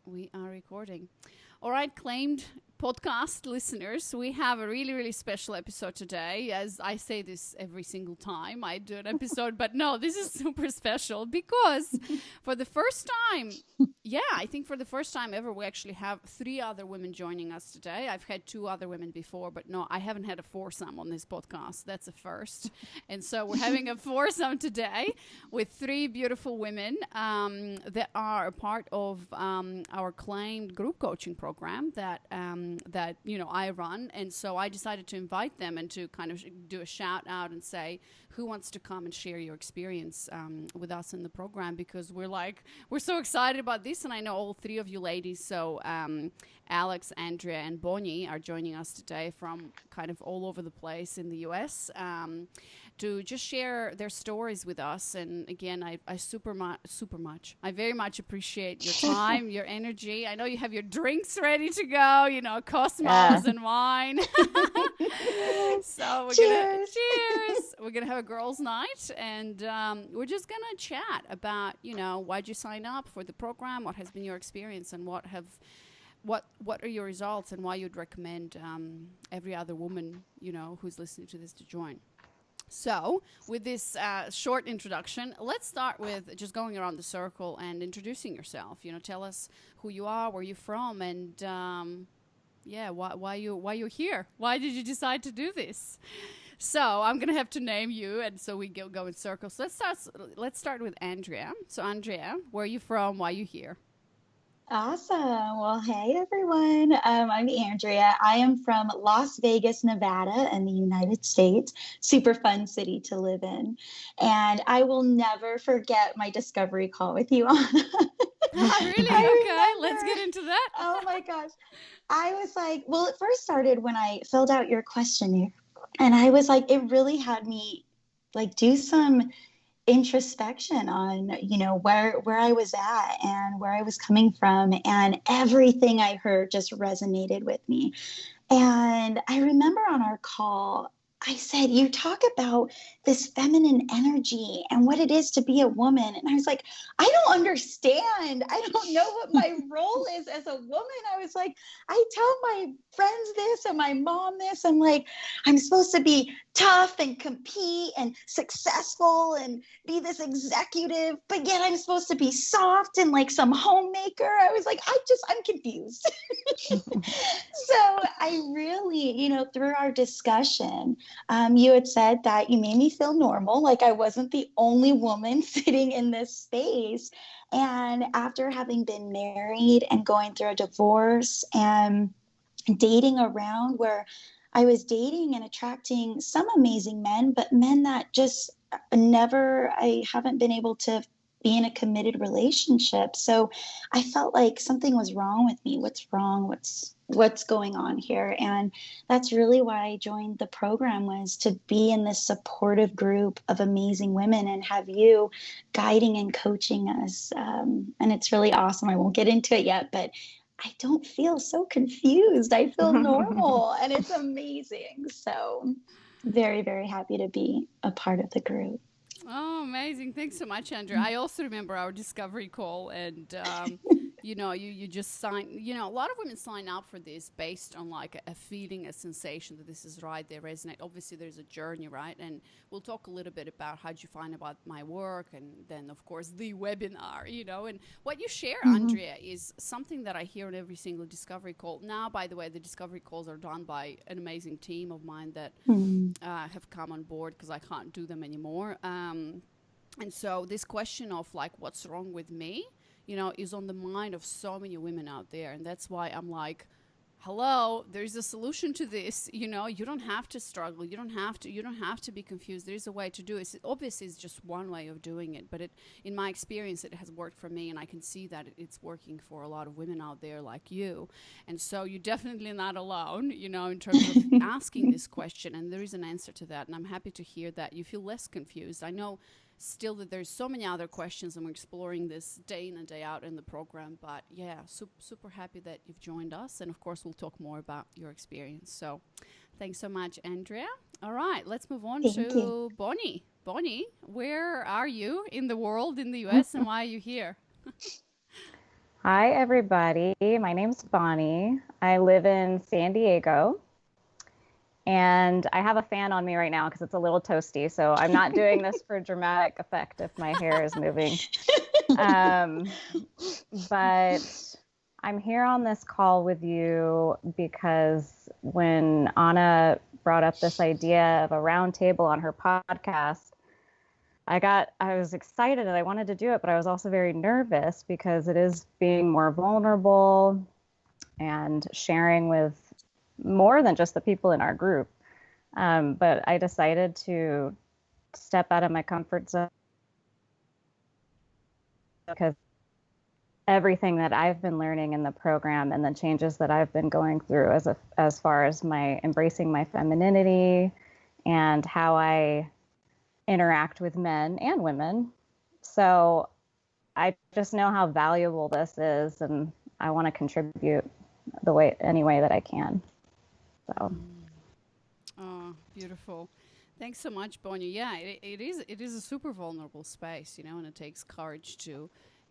We are recording. All right, claimed podcast listeners, we have a really, really special episode today. As I say this every single time I do an episode, but no, this is super special because for the first time, I think for the first time ever, we actually have 3 other women joining us today. I've had 2 other women before, but no, I haven't had a foursome on this podcast. That's a first. And so we're having a foursome today with 3 beautiful women that are a part of our claimed group coaching program that I run. And so I decided to invite them and to kind of do a shout out and say, who wants to come and share your experience with us in the program? Because we're so excited about this. And I know all 3 of you ladies. So Alex, Andrea, and Bonnie are joining us today from kind of all over the place in the US to just share their stories with us. And again, I very much appreciate your time, your energy. I know you have your drinks ready to go, Cosmos and wine. So cheers. We're gonna have a girls' night, and we're just gonna chat about, why'd you sign up for the program, what has been your experience, and what are your results, and why you'd recommend every other woman, who's listening to this to join. So with this short introduction, let's start with just going around the circle and introducing yourself. Tell us who you are, where you're from, and why you're here. Why did you decide to do this? So I'm gonna have to name you, and so we go in circles. So let's start with Andrea. So Andrea, where are you from? Why are you here? Awesome. Well, hey, everyone. I'm Andrea. I am from Las Vegas, Nevada in the United States. Super fun city to live in. And I will never forget my discovery call with you, Anna. Really? Okay, let's get into that. Oh, my gosh. I was like, well, it first started when I filled out your questionnaire. And I was like, it really had me do some introspection on where I was at and where I was coming from, and everything I heard just resonated with me. And I remember on our call I said, you talk about this feminine energy and what it is to be a woman. And I was like, I don't understand. I don't know what my role is as a woman. I was like, I tell my friends this and my mom this. I'm like, I'm supposed to be tough and compete and successful and be this executive, but yet I'm supposed to be soft and like some homemaker. I was like, I'm confused. So I really, through our discussion, you had said that you made me feel normal, like I wasn't the only woman sitting in this space. And after having been married and going through a divorce and dating around where I was dating and attracting some amazing men, but men that just I haven't been able to be in a committed relationship. So I felt like something was wrong with me. What's wrong? What's going on here? And that's really why I joined the program, was to be in this supportive group of amazing women and have you guiding and coaching us. And it's really awesome. I won't get into it yet, but I don't feel so confused. I feel normal and it's amazing. So very, very happy to be a part of the group. Oh, amazing. Thanks so much, Andrea. I also remember our discovery call, and you just sign, a lot of women sign up for this based on like a feeling, a sensation that this is right. They resonate. Obviously there's a journey, right? And we'll talk a little bit about how'd you find about my work, and then of course the webinar, and what you share, Andrea, is something that I hear on every single discovery call. Now, by the way, the discovery calls are done by an amazing team of mine that have come on board because I can't do them anymore. And so this question of like, what's wrong with me, is on the mind of so many women out there. And that's why I'm like, hello, there's a solution to this. You don't have to struggle. You don't have to be confused. There's a way to do it. Obviously, it's just one way of doing it. But in my experience, it has worked for me. And I can see that it's working for a lot of women out there like you. And so you're definitely not alone, in terms of asking this question. And there is an answer to that. And I'm happy to hear that you feel less confused. I know still that there's so many other questions, and we're exploring this day in and day out in the program. But yeah, super happy that you've joined us. And of course, we'll talk more about your experience. So thanks so much, Andrea. All right, let's move on to Bonnie. Bonnie, where are you in the world, in the US, and why are you here? Hi, everybody. My name's Bonnie. I live in San Diego, and I have a fan on me right now because it's a little toasty. So I'm not doing this for dramatic effect if my hair is moving. Um, but I'm here on this call with you because when Anna brought up this idea of a roundtable on her podcast, I was excited and I wanted to do it, but I was also very nervous because it is being more vulnerable and sharing with more than just the people in our group. But I decided to step out of my comfort zone because everything that I've been learning in the program and the changes that I've been going through as far as my embracing my femininity and how I interact with men and women. So I just know how valuable this is, and I want to contribute any way that I can. So. Oh, beautiful. Thanks so much, Bonnie. Yeah, it is a super vulnerable space, and it takes courage to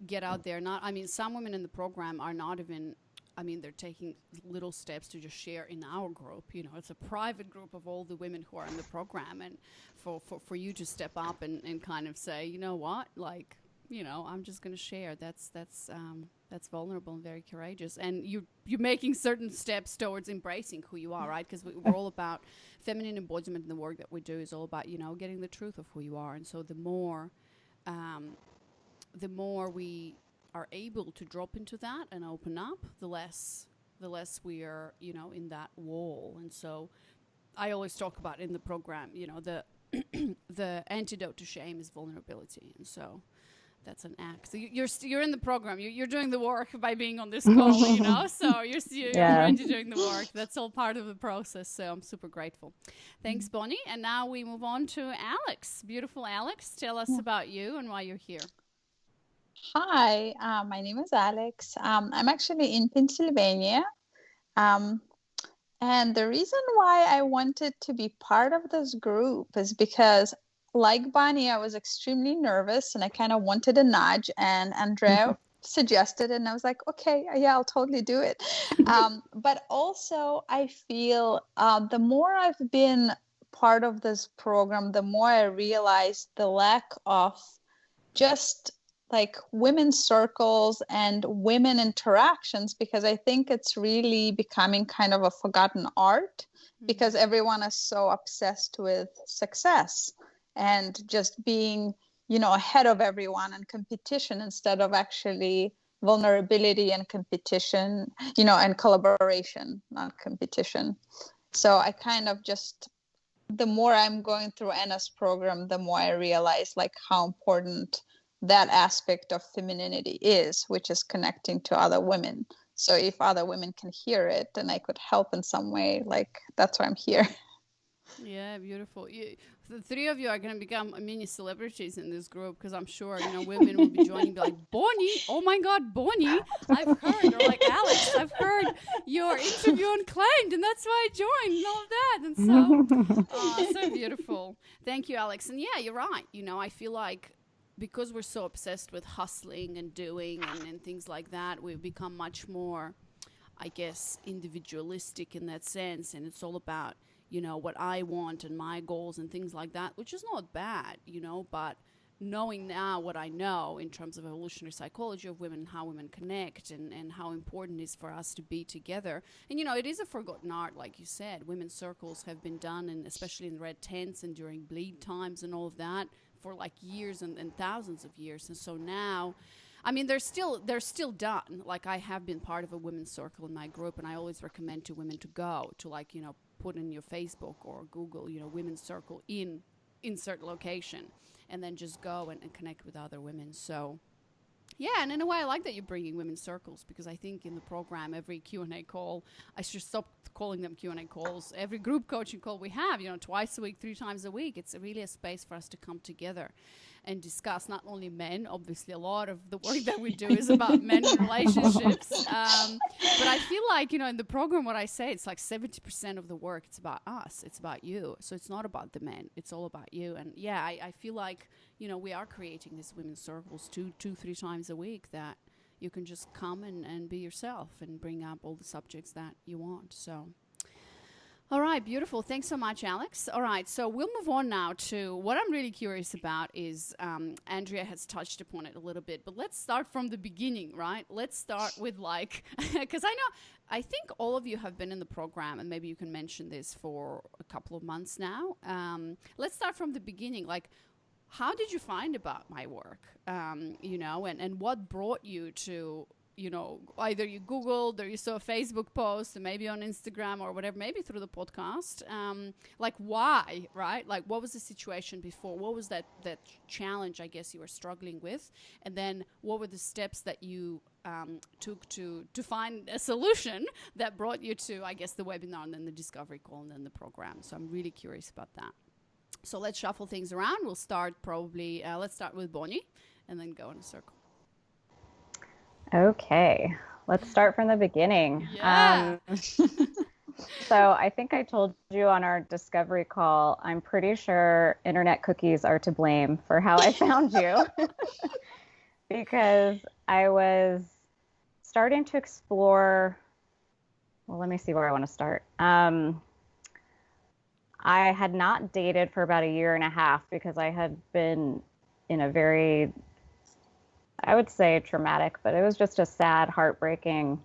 get out there. I mean, some women in the program are not even, I mean, they're taking little steps to just share in our group. It's a private group of all the women who are in the program, and for you to step up and kind of say, you know what, like, I'm just going to share. That's vulnerable and very courageous. And you're making certain steps towards embracing who you are, right? Because we're all about feminine embodiment, and the work that we do is all about, getting the truth of who you are. And so the more we are able to drop into that and open up, the less we are, in that wall. And so I always talk about in the program, the antidote to shame is vulnerability. And so that's an act. So you're in the program. You're doing the work by being on this call, So you're already doing the work. That's all part of the process. So I'm super grateful. Thanks, Bonnie. And now we move on to Alex. Beautiful Alex. Tell us about you and why you're here. Hi, my name is Alex. I'm actually in Pennsylvania. And the reason why I wanted to be part of this group is because, like Bonnie, I was extremely nervous and I kind of wanted a nudge, and Andrea suggested it, and I was like, okay, yeah, I'll totally do it. But also, I feel the more I've been part of this program, the more I realized the lack of just like women's circles and women interactions, because I think it's really becoming kind of a forgotten art because everyone is so obsessed with success and just being, ahead of everyone and competition instead of actually vulnerability and competition, and collaboration, not competition. So I kind of just, the more I'm going through Anna's program, the more I realize like how important that aspect of femininity is, which is connecting to other women. So if other women can hear it and I could help in some way, like that's why I'm here. Yeah, beautiful. The three of you are going to become mini celebrities in this group, because I'm sure, women will be joining, be like, Bonnie, oh my God, Bonnie, I've heard, or like, Alex, I've heard your interview unclaimed, and that's why I joined, and all of that. And so, so beautiful. Thank you, Alex. And yeah, you're right. I feel like because we're so obsessed with hustling and doing and things like that, we've become much more, I guess, individualistic in that sense. And it's all about, what I want and my goals and things like that, which is not bad, but knowing now what I know in terms of evolutionary psychology of women, how women connect, and how important it is for us to be together. And, it is a forgotten art, like you said. Women's circles have been done, and especially in red tents and during bleed times and all of that, for like years and thousands of years. And so now, I mean, they're still done. Like, I have been part of a women's circle in my group, and I always recommend to women to go to, like, put in your Facebook or Google, women's circle in insert location, and then just go and connect with other women. So yeah, and in a way, I like that you're bringing women's circles, because I think in the program, every Q&A call, I should stop calling them Q&A calls. Every group coaching call we have, twice a week, 3 times a week, it's really a space for us to come together and discuss not only men. Obviously, a lot of the work that we do is about men and relationships. But I feel like, in the program, what I say, it's like 70% of the work, it's about us. It's about you. So it's not about the men. It's all about you. And yeah, I feel like, we are creating these women's circles 2-3 times a week that, you can just come and be yourself and bring up all the subjects that you want. So, all right, beautiful. Thanks so much, Alex. All right, so we'll move on now to what I'm really curious about is Andrea has touched upon it a little bit, but let's start from the beginning, right? Let's start with because I think all of you have been in the program, and maybe you can mention this for a couple of months now. Let's start from the beginning. Like, how did you find about my work? And what brought you to, either you Googled or you saw a Facebook post, or maybe on Instagram or whatever, maybe through the podcast. Why, right? Like, what was the situation before? What was that challenge, I guess, you were struggling with? And then what were the steps that you took to find a solution that brought you to, I guess, the webinar and then the discovery call and then the program? So I'm really curious about that. So let's shuffle things around. We'll start let's start with Bonnie and then go in a circle. Okay, let's start from the beginning. Yeah. So I think I told you on our discovery call, I'm pretty sure internet cookies are to blame for how I found you. Because I was starting to explore, well, let me see where I want to start. I had not dated for about 1.5 years because I had been in a very, I would say traumatic, but it was just a sad, heartbreaking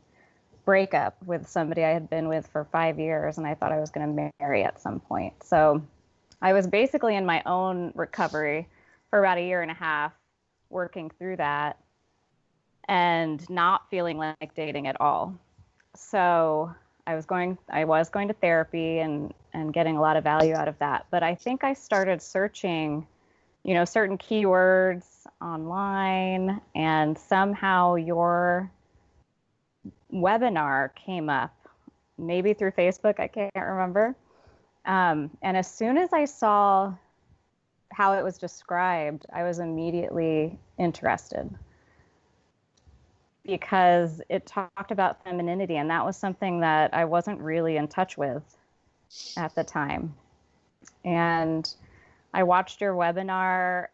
breakup with somebody I had been with for 5 years, and I thought I was going to marry at some point. So I was basically in my own recovery for about 1.5 years, working through that and not feeling like dating at all. So I was going to therapy and getting a lot of value out of that. But I think I started searching, certain keywords online, and somehow your webinar came up, maybe through Facebook, I can't remember. And as soon as I saw how it was described, I was immediately interested, because it talked about femininity, and that was something that I wasn't really in touch with at the time. And I watched your webinar.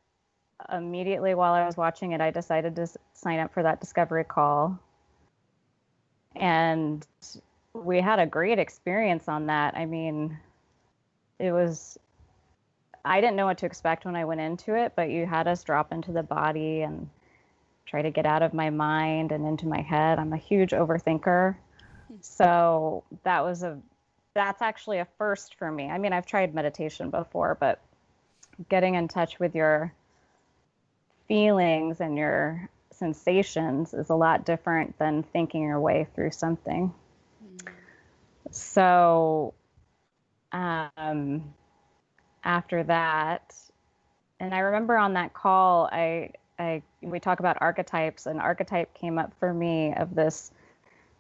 Immediately while I was watching it, I decided to sign up for that discovery call. And we had a great experience on that. I mean, I didn't know what to expect when I went into it, but you had us drop into the body and try to get out of my mind and into my head. I'm a huge overthinker. So that's actually a first for me. I mean, I've tried meditation before, but getting in touch with your feelings and your sensations is a lot different than thinking your way through something. So after that, and I remember on that call, we talk about archetypes, and archetype came up for me of this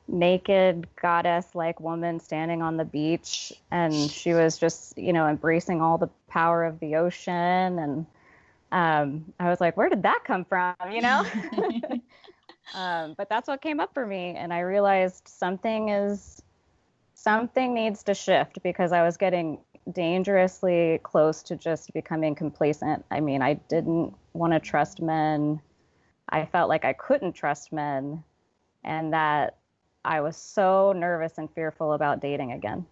naked goddess-like woman standing on the beach, and she was just, embracing all the power of the ocean. And I was like, where did that come from? But that's what came up for me, and I realized something needs to shift, because I was getting dangerously close to just becoming complacent. I mean, I didn't want to trust men. I felt like I couldn't trust men, and that I was so nervous and fearful about dating again.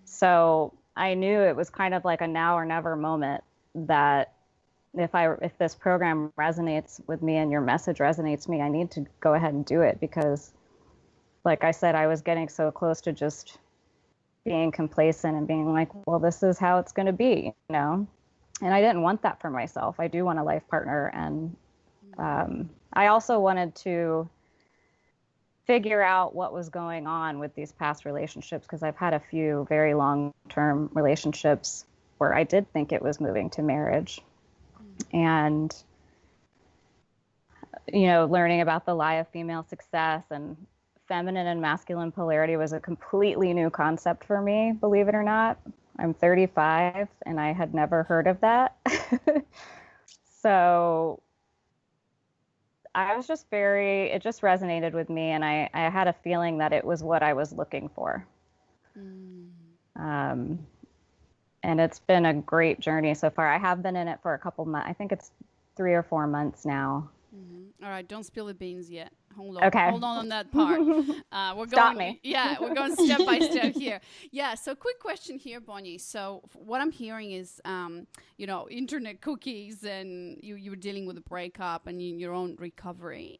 So I knew it was kind of like a now or never moment, that if this program resonates with me and your message resonates with me, I need to go ahead and do it, because like I said, I was getting so close to just being complacent and being like, well, this is how it's going to be, and I didn't want that for myself. I do want a life partner. And I also wanted to figure out what was going on with these past relationships, because I've had a few very long-term relationships where I did think it was moving to marriage. And, learning about the lie of female success and feminine and masculine polarity was a completely new concept for me, believe it or not. I'm 35 and I had never heard of that. So it just resonated with me, and I had a feeling that it was what I was looking for. And it's been a great journey so far. I have been in it for a couple months. I think it's 3 or 4 months now. All right, don't spill the beans yet. Okay. Hold on that part. We're Stop going, me. yeah, we're going step by step here. Yeah. So, quick question here, Bonnie. So, what I'm hearing is, internet cookies, and you were dealing with a breakup and your own recovery.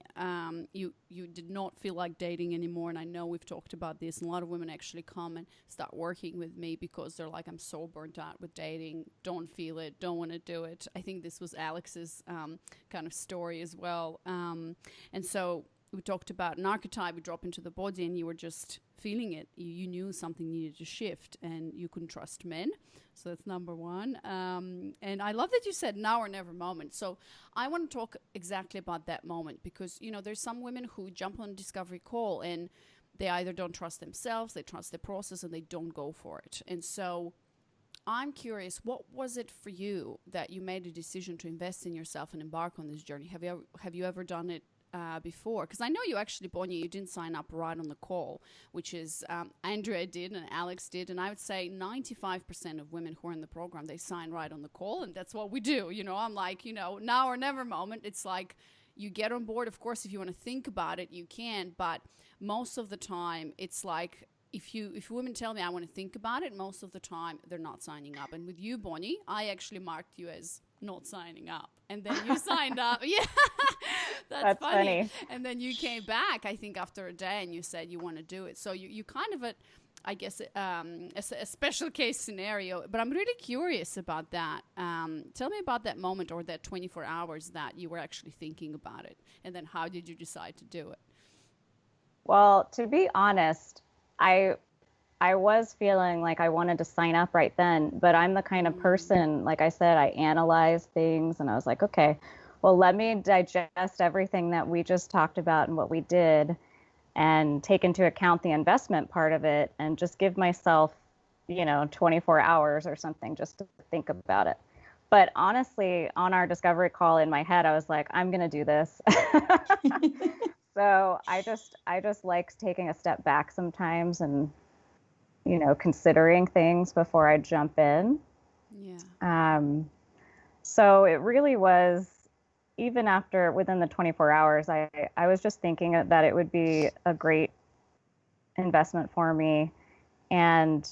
You did not feel like dating anymore, and I know we've talked about this. And a lot of women actually come and start working with me because they're like, I'm so burnt out with dating, don't feel it, don't want to do it. I think this was Alex's kind of story as well. And so we talked about an archetype would drop into the body, and you were just feeling it. You knew something needed to shift, and you couldn't trust men. So that's number one. And I love that you said now or never moment. So I want to talk exactly about that moment, because, there's some women who jump on a discovery call and they either don't trust themselves, they trust the process, and they don't go for it. And so I'm curious, what was it for you that you made a decision to invest in yourself and embark on this journey? Have you ever done it before? Because I know you actually, Bonnie, you didn't sign up right on the call, which is Andrea did and Alex did. And I would say 95% of women who are in the program, they sign right on the call. And that's what we do. I'm like, now or never moment. It's like you get on board. Of course, if you want to think about it, you can. But most of the time, it's like, if women tell me I want to think about it, most of the time they're not signing up. And with you, Bonnie, I actually marked you as not signing up. And then you signed up. Yeah, that's funny. And then you came back, I think, after a day, and you said you want to do it. So you kind of, I guess, a special case scenario. But I'm really curious about that. Tell me about that moment, or that 24 hours that you were actually thinking about it. And then how did you decide to do it? Well, to be honest, I was feeling like I wanted to sign up right then, but I'm the kind of person, like I said, I analyze things, and I was like, okay, well, let me digest everything that we just talked about and what we did, and take into account the investment part of it, and just give myself, 24 hours or something just to think about it. But honestly, on our discovery call, in my head, I was like, I'm going to do this. So I just like taking a step back sometimes and, considering things before I jump in. Yeah. So it really was, even within the 24 hours, I was just thinking that it would be a great investment for me and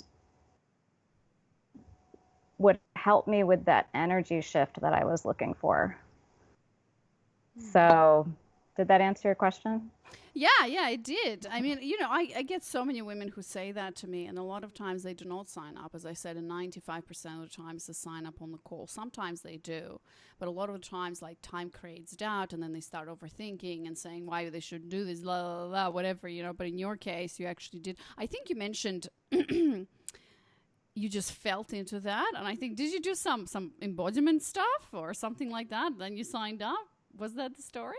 would help me with that energy shift that I was looking for. So did that answer your question? Yeah, it did. I mean, I get so many women who say that to me, and a lot of times they do not sign up. As I said, and 95% of the times they sign up on the call. Sometimes they do, but a lot of the times, like, time creates doubt, and then they start overthinking and saying why they shouldn't do this, blah, blah, blah, whatever, But in your case, you actually did. I think you mentioned you just felt into that, and I think, did you do some embodiment stuff or something like that? Then you signed up. Was that the story?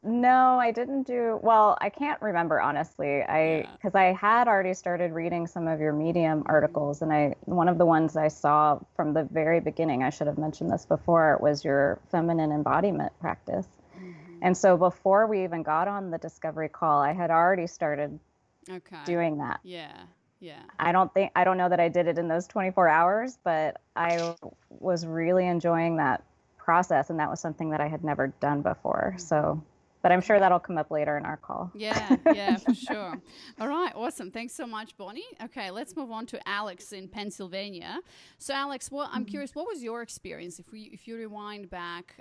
No, I didn't do, well, I can't remember, honestly. Because I had already started reading some of your Medium articles, and one of the ones I saw from the very beginning, I should have mentioned this before, was your feminine embodiment practice. And so before we even got on the discovery call, I had already started doing that. Yeah. I don't know that I did it in those 24 hours, but I was really enjoying that process, and that was something that I had never done before. So, but I'm sure that'll come up later in our call. Yeah, for sure. All right, awesome. Thanks so much, Bonnie. Okay, let's move on to Alex in Pennsylvania. So, Alex, I'm curious, what was your experience? If you rewind back,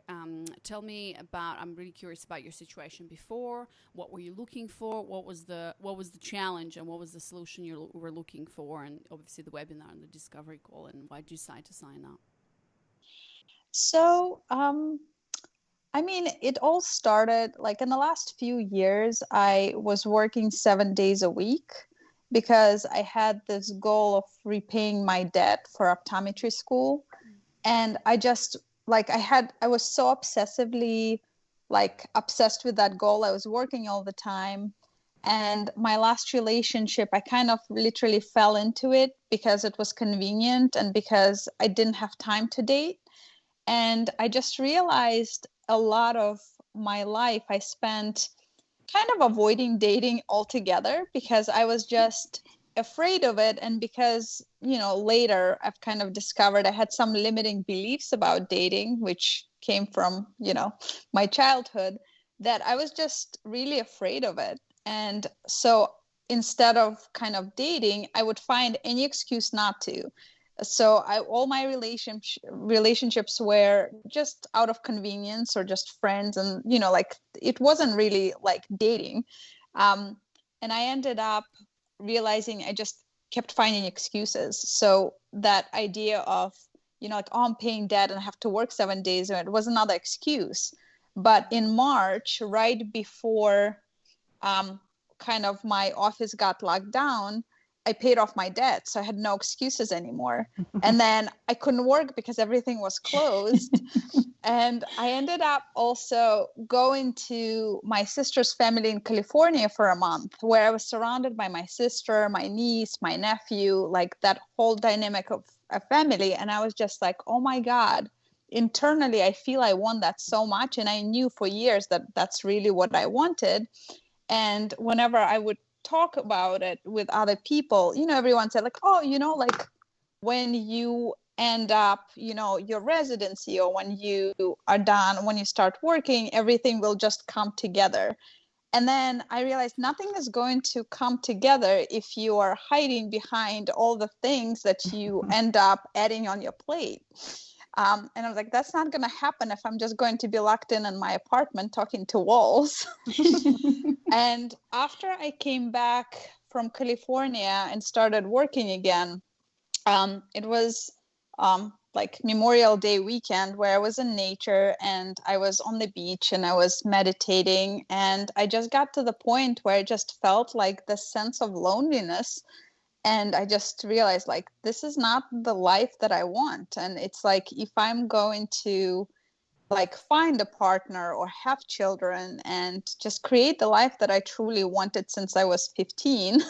tell me about. I'm really curious about your situation before. What were you looking for? What was the challenge, and what was the solution you were looking for? And obviously the webinar and the discovery call. And why did you decide to sign up? So, I mean, it all started like in the last few years. I was working 7 days a week because I had this goal of repaying my debt for optometry school. And I just I was so obsessively obsessed with that goal. I was working all the time. And my last relationship, I kind of literally fell into it because it was convenient and because I didn't have time to date. And I just realized a lot of my life I spent kind of avoiding dating altogether because I was just afraid of it. And because, later I've kind of discovered I had some limiting beliefs about dating, which came from, my childhood. that I was just really afraid of it. And so instead of kind of dating, I would find any excuse not to. So all my relationships were just out of convenience or just friends, and like it wasn't really like dating. And I ended up realizing I just kept finding excuses. So that idea of like, oh, I'm paying debt and I have to work 7 days, it was another excuse. But in March, right before kind of my office got locked down, I paid off my debt. So I had no excuses anymore. And then I couldn't work because everything was closed. And I ended up also going to my sister's family in California for a month, where I was surrounded by my sister, my niece, my nephew, like that whole dynamic of a family. And I was just like, oh my God, internally, I feel I want that so much. And I knew for years that that's really what I wanted. And whenever I would talk about it with other people, everyone said like, oh, like when you end up, your residency, or when you are done, when you start working, everything will just come together. And then I realized nothing is going to come together if you are hiding behind all the things that you end up adding on your plate. And I was like, that's not going to happen if I'm just going to be locked in my apartment talking to walls. And after I came back from California and started working again, it was like Memorial Day weekend, where I was in nature and I was on the beach and I was meditating. And I just got to the point where I just felt like the sense of loneliness. And I just realized like, this is not the life that I want. And it's like, if I'm going to like find a partner or have children and just create the life that I truly wanted since I was 15,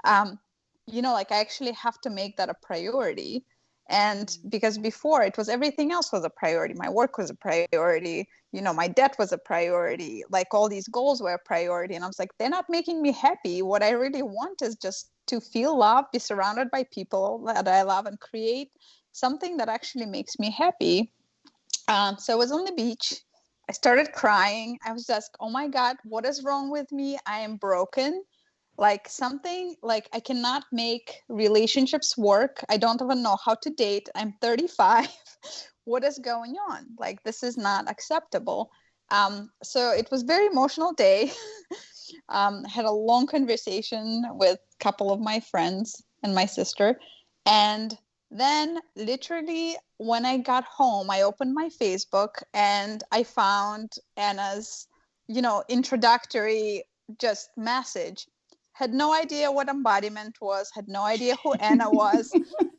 like I actually have to make that a priority. And because before it was everything else was a priority. My work was a priority, my debt was a priority, like all these goals were a priority. And I was like, they're not making me happy. What I really want is just to feel love, be surrounded by people that I love, and create something that actually makes me happy. So I was on the beach. I started crying. I was just, oh my God, what is wrong with me? I am broken. Like something, like I cannot make relationships work. I don't even know how to date. I'm 35. What is going on? Like, this is not acceptable. So it was a very emotional day. Had a long conversation with a couple of my friends and my sister. And then literally when I got home, I opened my Facebook and I found Anna's, introductory just message. Had no idea what embodiment was, had no idea who Anna was,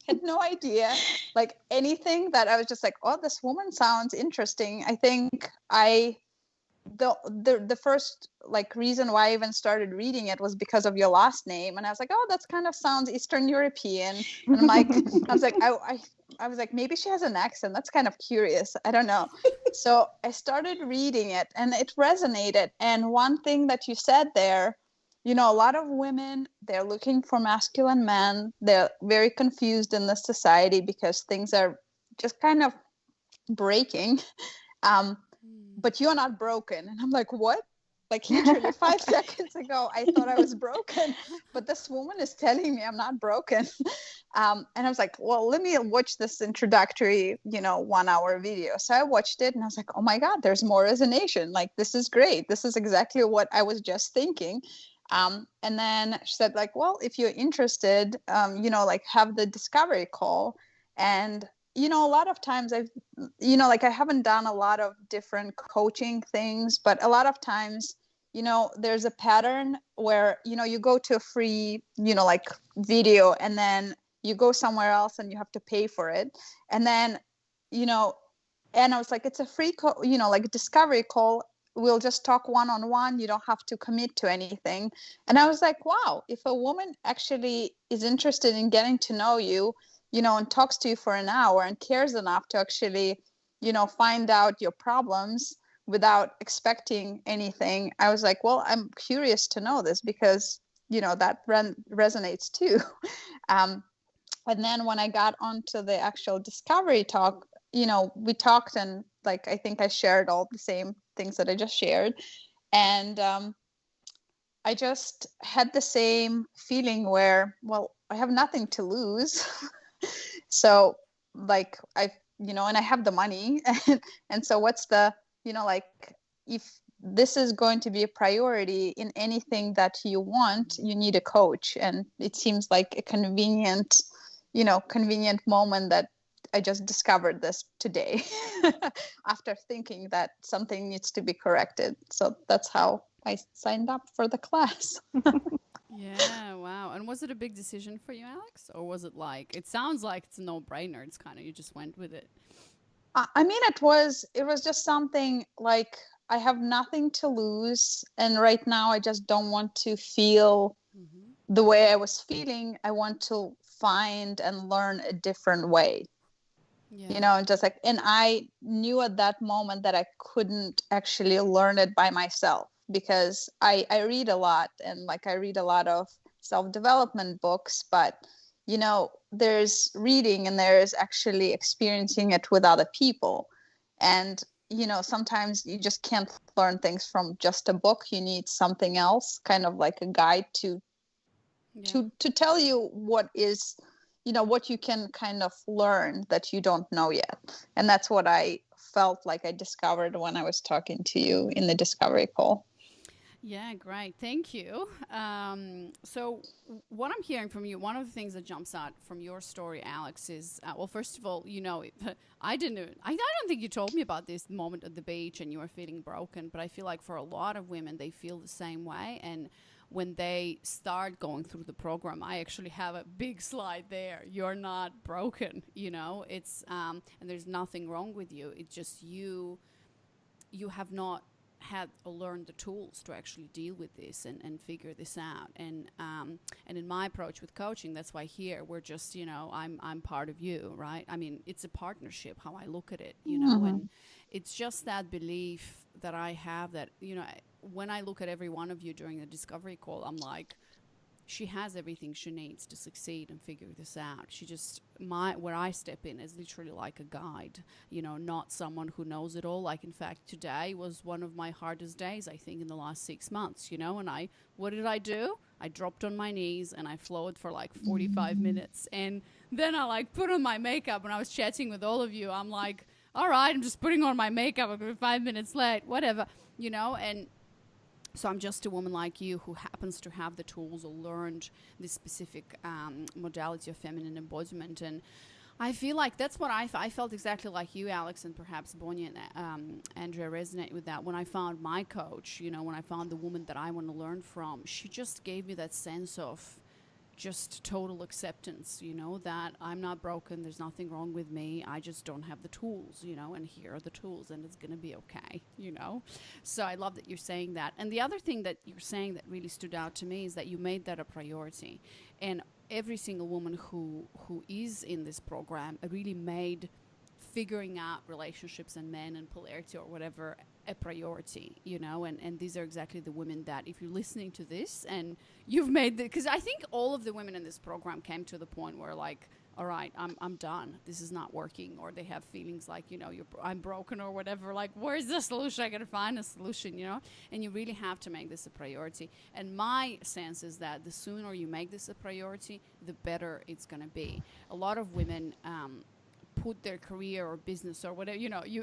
had no idea like anything. That I was just like, oh, this woman sounds interesting. I think the first like reason why I even started reading it was because of your last name, and I was like, oh, that's kind of sounds Eastern European. And I'm like, I was like, maybe she has an accent. That's kind of curious. I don't know. So I started reading it, and it resonated. And one thing that you said there, a lot of women, they're looking for masculine men. They're very confused in this society because things are just kind of breaking. But you're not broken. And I'm like, what? Like literally 5 seconds ago, I thought I was broken, but this woman is telling me I'm not broken. And I was like, well, let me watch this introductory, 1 hour video. So I watched it and I was like, oh my God, there's more resonation. Like, this is great. This is exactly what I was just thinking. And then she said like, well, if you're interested, like have the discovery call. And a lot of times I've, like I haven't done a lot of different coaching things, but a lot of times, there's a pattern where, you go to a free, like video, and then you go somewhere else and you have to pay for it. And then, and I was like, it's a free, like a discovery call. We'll just talk one-on-one. You don't have to commit to anything. And I was like, wow, if a woman actually is interested in getting to know you, and talks to you for an hour and cares enough to actually, find out your problems without expecting anything. I was like, well, I'm curious to know this because, that resonates too. And then when I got onto the actual discovery talk, we talked, and like, I think I shared all the same things that I just shared. And I just had the same feeling where, well, I have nothing to lose. So like and I have the money. And so what's the, like, if this is going to be a priority in anything that you want, you need a coach. And it seems like a convenient moment that I just discovered this today after thinking that something needs to be corrected. So that's how I signed up for the class. Yeah, wow. And was it a big decision for you, Alex? Or was it like, it sounds like it's a no-brainer. It's kind of, you just went with it. I mean, it was just something like, I have nothing to lose. And right now, I just don't want to feel the way I was feeling. I want to find and learn a different way. Yeah. Just like, and I knew at that moment that I couldn't actually learn it by myself, because I read a lot, and like I read a lot of self-development books, but there's reading and there's actually experiencing it with other people. And sometimes you just can't learn things from just a book. You need something else, kind of like a guide to tell you what is, what you can kind of learn that you don't know yet. And that's what I felt like I discovered when I was talking to you in the discovery call. Yeah, great. Thank you. So what I'm hearing from you, one of the things that jumps out from your story, Alex, is, well, first of all, I don't think you told me about this moment at the beach and you were feeling broken, but I feel like for a lot of women, they feel the same way. And when they start going through the program, I actually have a big slide there. You're not broken, it's, and there's nothing wrong with you. It's just you have not had learned the tools to actually deal with this and figure this out. And in my approach with coaching, that's why here we're just, I'm part of you, right? I mean, it's a partnership, how I look at it, and it's just that belief that I have that, when I look at every one of you during the discovery call, I'm like, she has everything she needs to succeed and figure this out. She just, where I step in is literally like a guide, not someone who knows it all. Like, in fact, today was one of my hardest days, I think, in the last 6 months, and what did I do? I dropped on my knees and I flowed for like 45 minutes. And then I like put on my makeup. When I was chatting with all of you, I'm like, all right, I'm just putting on my makeup. I'm going to be 5 minutes late, whatever, and so I'm just a woman like you who happens to have the tools or learned this specific modality of feminine embodiment. And I feel like that's what I felt exactly like you, Alex, and perhaps Bonnie and Andrea resonate with that. When I found my coach, when I found the woman that I want to learn from, she just gave me that sense of just total acceptance, that I'm not broken, there's nothing wrong with me, I just don't have the tools, and here are the tools and it's going to be okay, So I love that you're saying that. And the other thing that you're saying that really stood out to me is that you made that a priority. And every single woman who is in this program really made figuring out relationships and men and polarity or whatever a priority, and these are exactly the women that, if you're listening to this and you've made because I think all of the women in this program came to the point where like, all right, I'm done, this is not working, or they have feelings like, I'm broken or whatever, like, where's the solution? I gotta find a solution, and you really have to make this a priority. And my sense is that the sooner you make this a priority, the better it's gonna be. A lot of women put their career or business or whatever,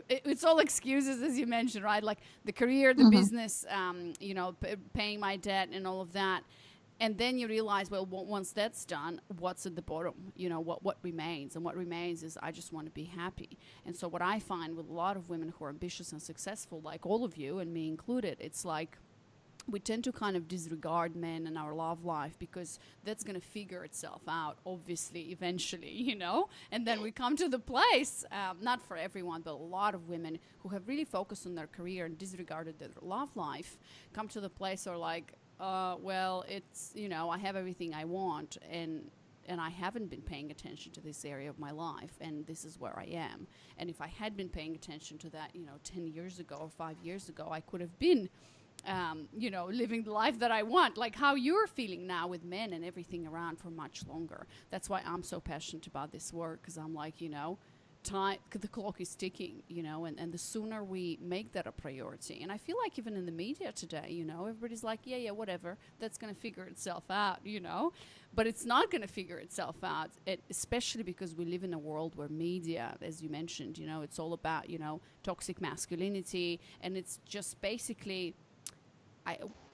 it's all excuses, as you mentioned, right? Like the career, the business, paying my debt and all of that. And then you realize, well, once that's done, what's at the bottom? What remains? And what remains is, I just want to be happy. And so what I find with a lot of women who are ambitious and successful, like all of you and me included, it's like, we tend to kind of disregard men in our love life because that's going to figure itself out, obviously, eventually, And then we come to the place, not for everyone, but a lot of women who have really focused on their career and disregarded their love life come to the place or like, well, it's, I have everything I want and I haven't been paying attention to this area of my life, and this is where I am. And if I had been paying attention to that, 10 years ago or 5 years ago, I could have been living the life that I want, like how you're feeling now with men and everything around, for much longer. That's why I'm so passionate about this work, because I'm like, the clock is ticking, and the sooner we make that a priority. And I feel like even in the media today, everybody's like, yeah, whatever, that's going to figure itself out, but it's not going to figure itself out, especially because we live in a world where media, as you mentioned, it's all about, toxic masculinity, and it's just basically,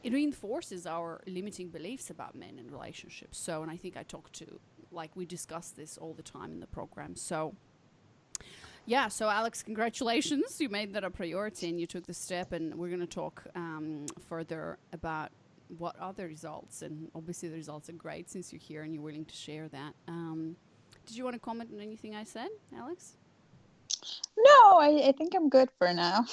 it reinforces our limiting beliefs about men and relationships. So, and I think we discuss this all the time in the program. So, yeah, so Alex, congratulations. You made that a priority and you took the step, and we're going to talk further about what are the results. And obviously the results are great since you're here and you're willing to share that. Did you want to comment on anything I said, Alex? No, I think I'm good for now.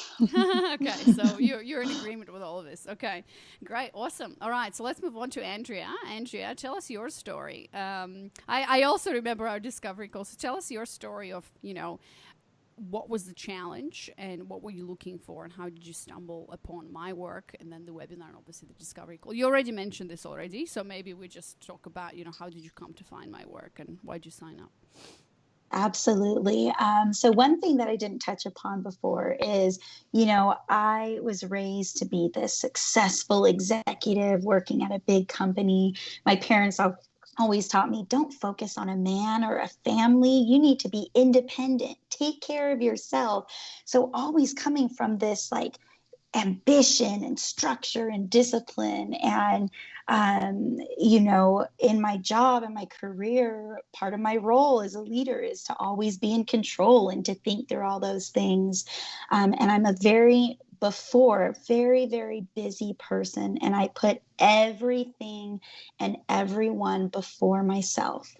Okay, so you're in agreement with all of this. Okay, great, awesome. All right, so let's move on to Andrea. Andrea, tell us your story. I also remember our discovery call, so tell us your story of, what was the challenge and what were you looking for and how did you stumble upon my work and then the webinar and obviously the discovery call. You already mentioned this already, so maybe we just talk about, how did you come to find my work and why did you sign up? Absolutely. So one thing that I didn't touch upon before is, I was raised to be this successful executive working at a big company. My parents always taught me, don't focus on a man or a family. You need to be independent, take care of yourself. So always coming from this like ambition and structure and discipline. And, in my job and my career, part of my role as a leader is to always be in control and to think through all those things. And I'm a very, very busy person. And I put everything and everyone before myself.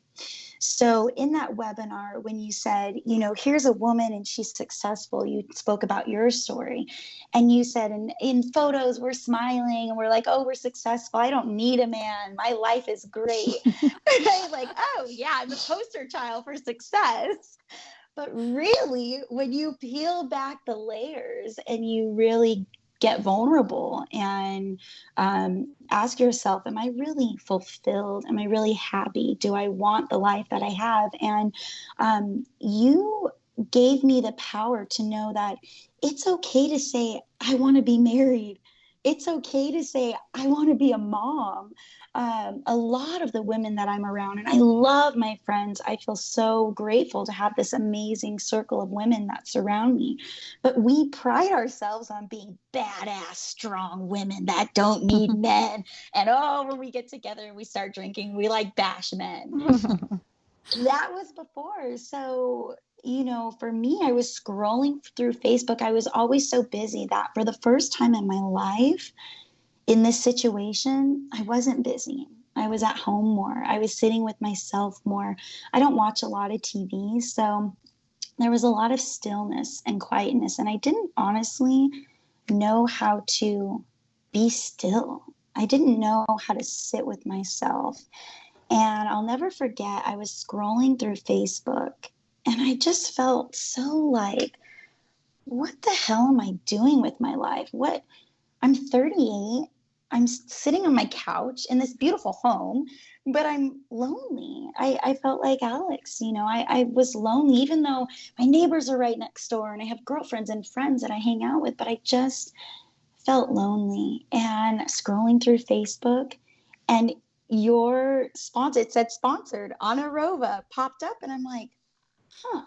So in that webinar, when you said, here's a woman and she's successful, you spoke about your story. And you said, in photos, we're smiling and we're like, oh, we're successful. I don't need a man. My life is great. Right? Like, oh, yeah, I'm a poster child for success. But really, when you peel back the layers and you really get vulnerable and ask yourself, am I really fulfilled? Am I really happy? Do I want the life that I have? And you gave me the power to know that it's okay to say, I want to be married. It's okay to say, I want to be a mom. A lot of the women that I'm around, and I love my friends, I feel so grateful to have this amazing circle of women that surround me. But we pride ourselves on being badass, strong women that don't need men. And when we get together and we start drinking, we like bash men. That was before. So, for me, I was scrolling through Facebook. I was always so busy that for the first time in my life, in this situation, I wasn't busy. I was at home more. I was sitting with myself more. I don't watch a lot of TV, so there was a lot of stillness and quietness, and I didn't honestly know how to be still. I didn't know how to sit with myself. And I'll never forget, I was scrolling through Facebook, and I just felt so like, what the hell am I doing with my life? I'm 38. I'm sitting on my couch in this beautiful home, but I'm lonely. I felt like Alex, I was lonely, even though my neighbors are right next door and I have girlfriends and friends that I hang out with, but I just felt lonely. And scrolling through Facebook, and it said sponsored, Anna Rova popped up, and I'm like,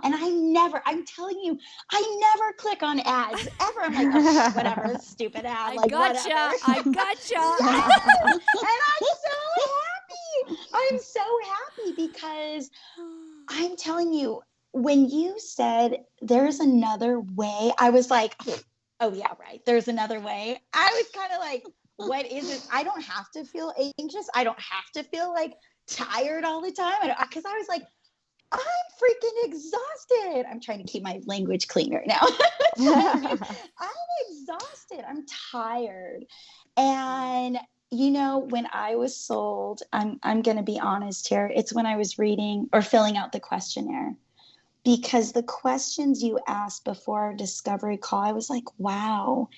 and I'm telling you, I never click on ads ever. I'm like, oh, whatever, stupid ad. I gotcha. Yes! And I'm so happy because I'm telling you, when you said there's another way, I was like, oh yeah, right. There's another way. I was kind of like, what is it? I don't have to feel anxious. I don't have to feel like tired all the time. Because I was like, I'm freaking exhausted. I'm trying to keep my language clean right now. I'm exhausted. I'm tired. And when I was sold, I'm going to be honest here. It's when I was reading or filling out the questionnaire, because the questions you asked before our discovery call, I was like, wow,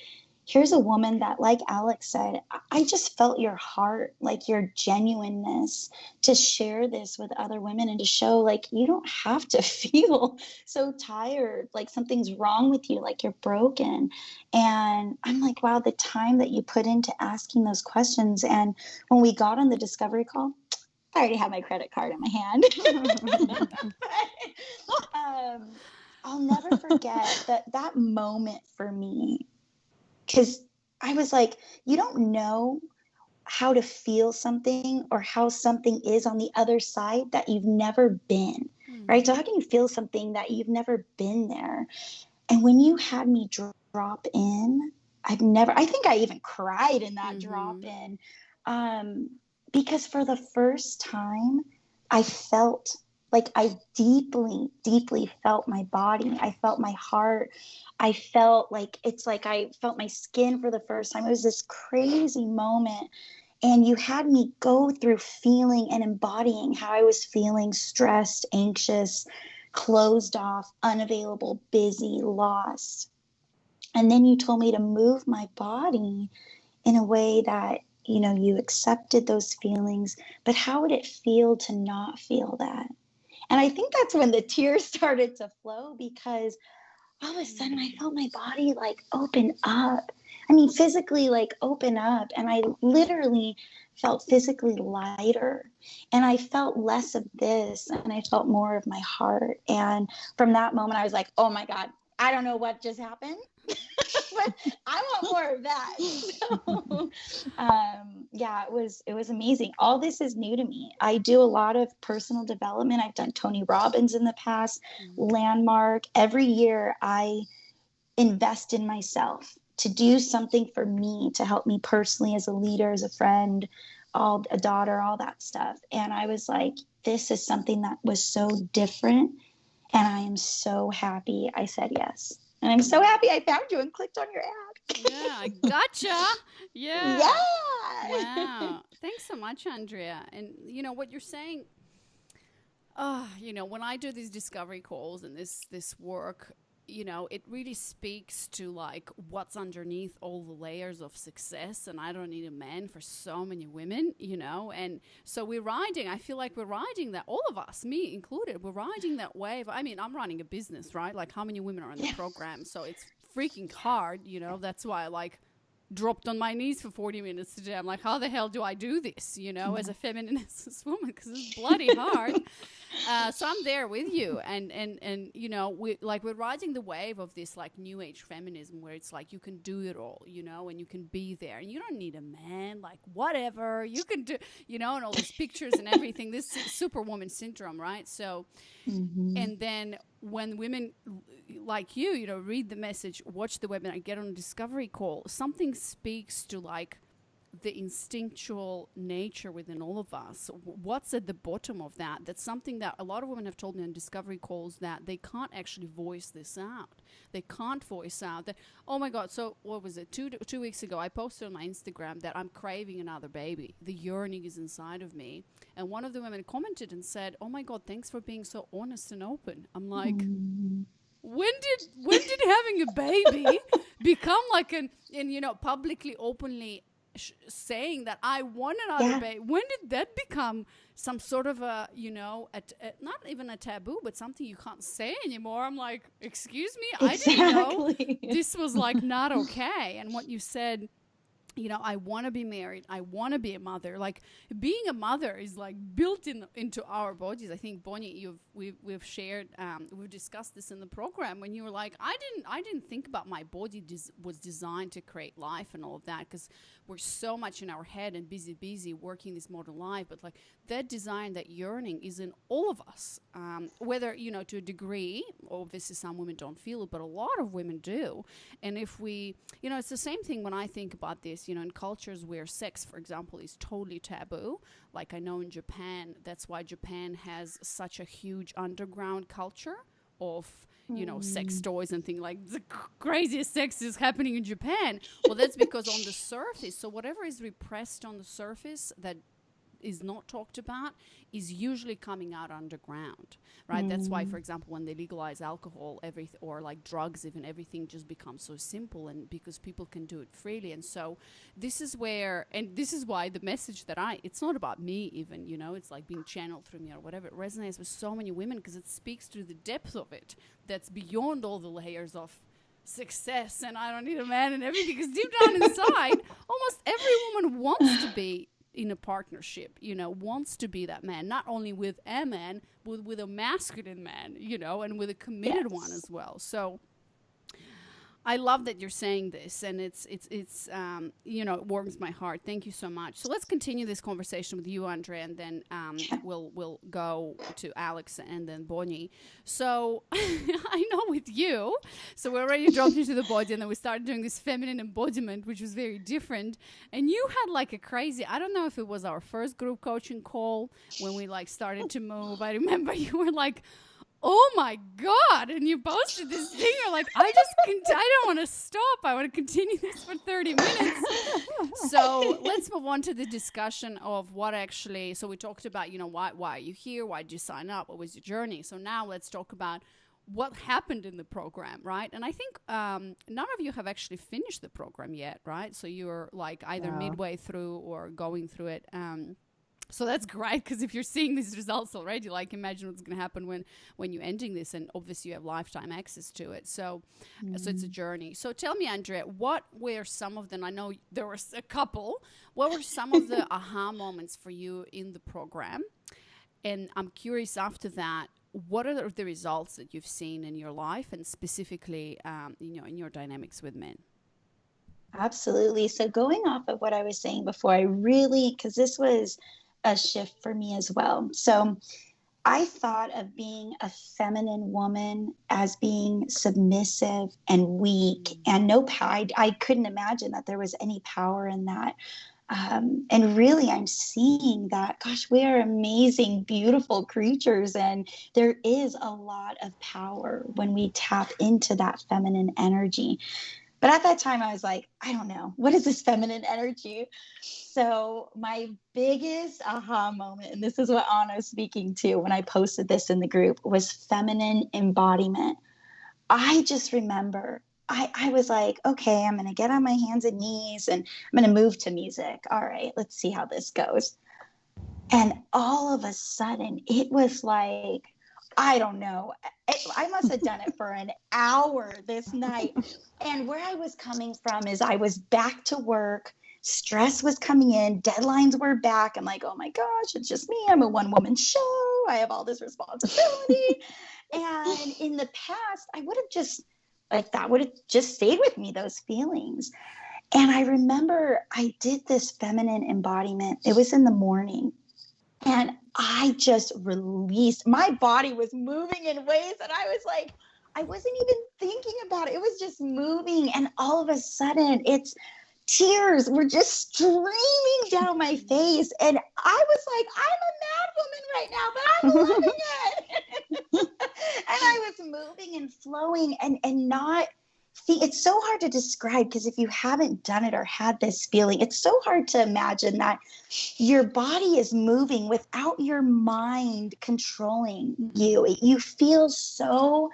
here's a woman that, like Alex said, I just felt your heart, like your genuineness to share this with other women and to show like you don't have to feel so tired, like something's wrong with you, like you're broken. And I'm like, wow, the time that you put into asking those questions. And when we got on the discovery call, I already have my credit card in my hand. I'll never forget that moment for me, because I was like, you don't know how to feel something or how something is on the other side that you've never been, right? So how can you feel something that you've never been there? And when you had me drop in, I think I even cried in that drop in, because for the first time, I felt like I deeply, deeply felt my body. I felt my heart. I felt like it's like I felt my skin for the first time. It was this crazy moment. And you had me go through feeling and embodying how I was feeling: stressed, anxious, closed off, unavailable, busy, lost. And then you told me to move my body in a way that, you know, you accepted those feelings, but how would it feel to not feel that? And I think that's when the tears started to flow, because all of a sudden I felt my body like open up. I mean, physically like open up. And I literally felt physically lighter. And I felt less of this and I felt more of my heart. And from that moment, I was like, oh my God, I don't know what just happened, but I want more of that. So, yeah, it was amazing. All this is new to me. I do a lot of personal development. I've done Tony Robbins in the past, Landmark. Every year I invest in myself to do something for me, to help me personally as a leader, as a friend, a daughter, all that stuff. And I was like, this is something that was so different. And I am so happy I said yes. And I'm so happy I found you and clicked on your ad. Yeah, I gotcha. Yeah. Yeah. Wow. Thanks so much, Andrea. And you know what you're saying, you know, when I do these discovery calls and this work, you know, it really speaks to like what's underneath all the layers of success. And I don't need a man for so many women, you know. And so I feel like we're riding that, all of us, me included, we're riding that wave. I mean, I'm running a business, right? Like how many women are in the program? So it's freaking hard, you know. That's why I like dropped on my knees for 40 minutes today. I'm like, how the hell do I do this, you know, as a feminist woman, because it's bloody hard. So I'm there with you, and you know, we're riding the wave of this like new age feminism where it's like you can do it all, you know, and you can be there and you don't need a man, like whatever you can do, you know, and all these pictures and everything, this superwoman syndrome, right? So and then when women like you know, read the message, watch the webinar, get on a discovery call, something speaks to like the instinctual nature within all of us. What's at the bottom of that? That's something that a lot of women have told me on discovery calls, that they can't actually voice this out. They can't voice out that, oh my God, so what was it? Two weeks ago, I posted on my Instagram that I'm craving another baby. The yearning is inside of me. And one of the women commented and said, oh my God, thanks for being so honest and open. I'm like, when did having a baby become like and you know, publicly, openly saying that I want another baby? When did that become some sort of a, you know, not even a taboo, but something you can't say anymore? I'm like, excuse me, I didn't know this was like not okay. And what you said, you know, I want to be married, I want to be a mother. Like being a mother is like built into our bodies. I think Bonnie, we've shared, we've discussed this in the program, when you were like, I didn't think about my body was designed to create life and all of that, because we're so much in our head and busy working this modern life. But like that design, that yearning is in all of us, whether, you know, to a degree. Obviously some women don't feel it, but a lot of women do. And if we, you know, it's the same thing when I think about this, you know, in cultures where sex, for example, is totally taboo. Like I know in Japan, that's why Japan has such a huge underground culture of, you know, sex toys and things. Like the craziest sex is happening in Japan. Well, that's because on the surface, so whatever is repressed on the surface, that is not talked about is usually coming out underground, right? That's why, for example, when they legalize alcohol, or like drugs, even, everything just becomes so simple, and because people can do it freely. And so this is why the message that it's not about me even, it's like being channeled through me or whatever. It resonates with so many women because it speaks to the depth of it that's beyond all the layers of success and I don't need a man and everything, because deep down inside almost every woman wants to be in a partnership, wants to be that man, not only with a man but with a masculine man, and with a committed one as well. So I love that you're saying this, and it's it warms my heart. Thank you so much. So let's continue this conversation with you, Andrea, and then we'll go to Alex and then Bonnie. So I know with you, so we already dropped into the body, and then we started doing this feminine embodiment, which was very different. And you had like a crazy, I don't know if it was our first group coaching call when we like started to move. I remember you were like, oh my God. And you posted this thing. You're like, I don't want to stop. I want to continue this for 30 minutes. So let's move on to the discussion of what actually, so we talked about, why are you here? Why did you sign up? What was your journey? So now let's talk about what happened in the program, right? And I think none of you have actually finished the program yet, right? So you're like either midway through or going through it. So that's great, because if you're seeing these results already, like imagine what's going to happen when you're ending this, and obviously you have lifetime access to it. So so it's a journey. So tell me, Andrea, what were some of them? I know there was a couple. What were some of the aha moments for you in the program? And I'm curious after that, what are the results that you've seen in your life, and specifically, in your dynamics with men? Absolutely. So going off of what I was saying before, because this was a shift for me as well. So I thought of being a feminine woman as being submissive and weak and no power. I couldn't imagine that there was any power in that. And really, I'm seeing that, gosh, we are amazing, beautiful creatures. And there is a lot of power when we tap into that feminine energy. But at that time, I was like, I don't know, what is this feminine energy? So my biggest aha moment, and this is what Anna was speaking to when I posted this in the group, was feminine embodiment. I just remember I was like, okay, I'm going to get on my hands and knees and I'm going to move to music. All right, let's see how this goes. And all of a sudden, it was like, I don't know. I must have done it for an hour this night. And where I was coming from is I was back to work. Stress was coming in. Deadlines were back. I'm like, oh my gosh, it's just me. I'm a one-woman show. I have all this responsibility. And in the past, I would have just, that would have just stayed with me, those feelings. And I remember I did this feminine embodiment. It was in the morning. And I just released. My body was moving in ways that I was like, I wasn't even thinking about it. It was just moving. And all of a sudden, tears were just streaming down my face. And I was like, I'm a mad woman right now, but I'm loving it. And I was moving and flowing and not. See, it's so hard to describe, because if you haven't done it or had this feeling, it's so hard to imagine that your body is moving without your mind controlling you. You feel so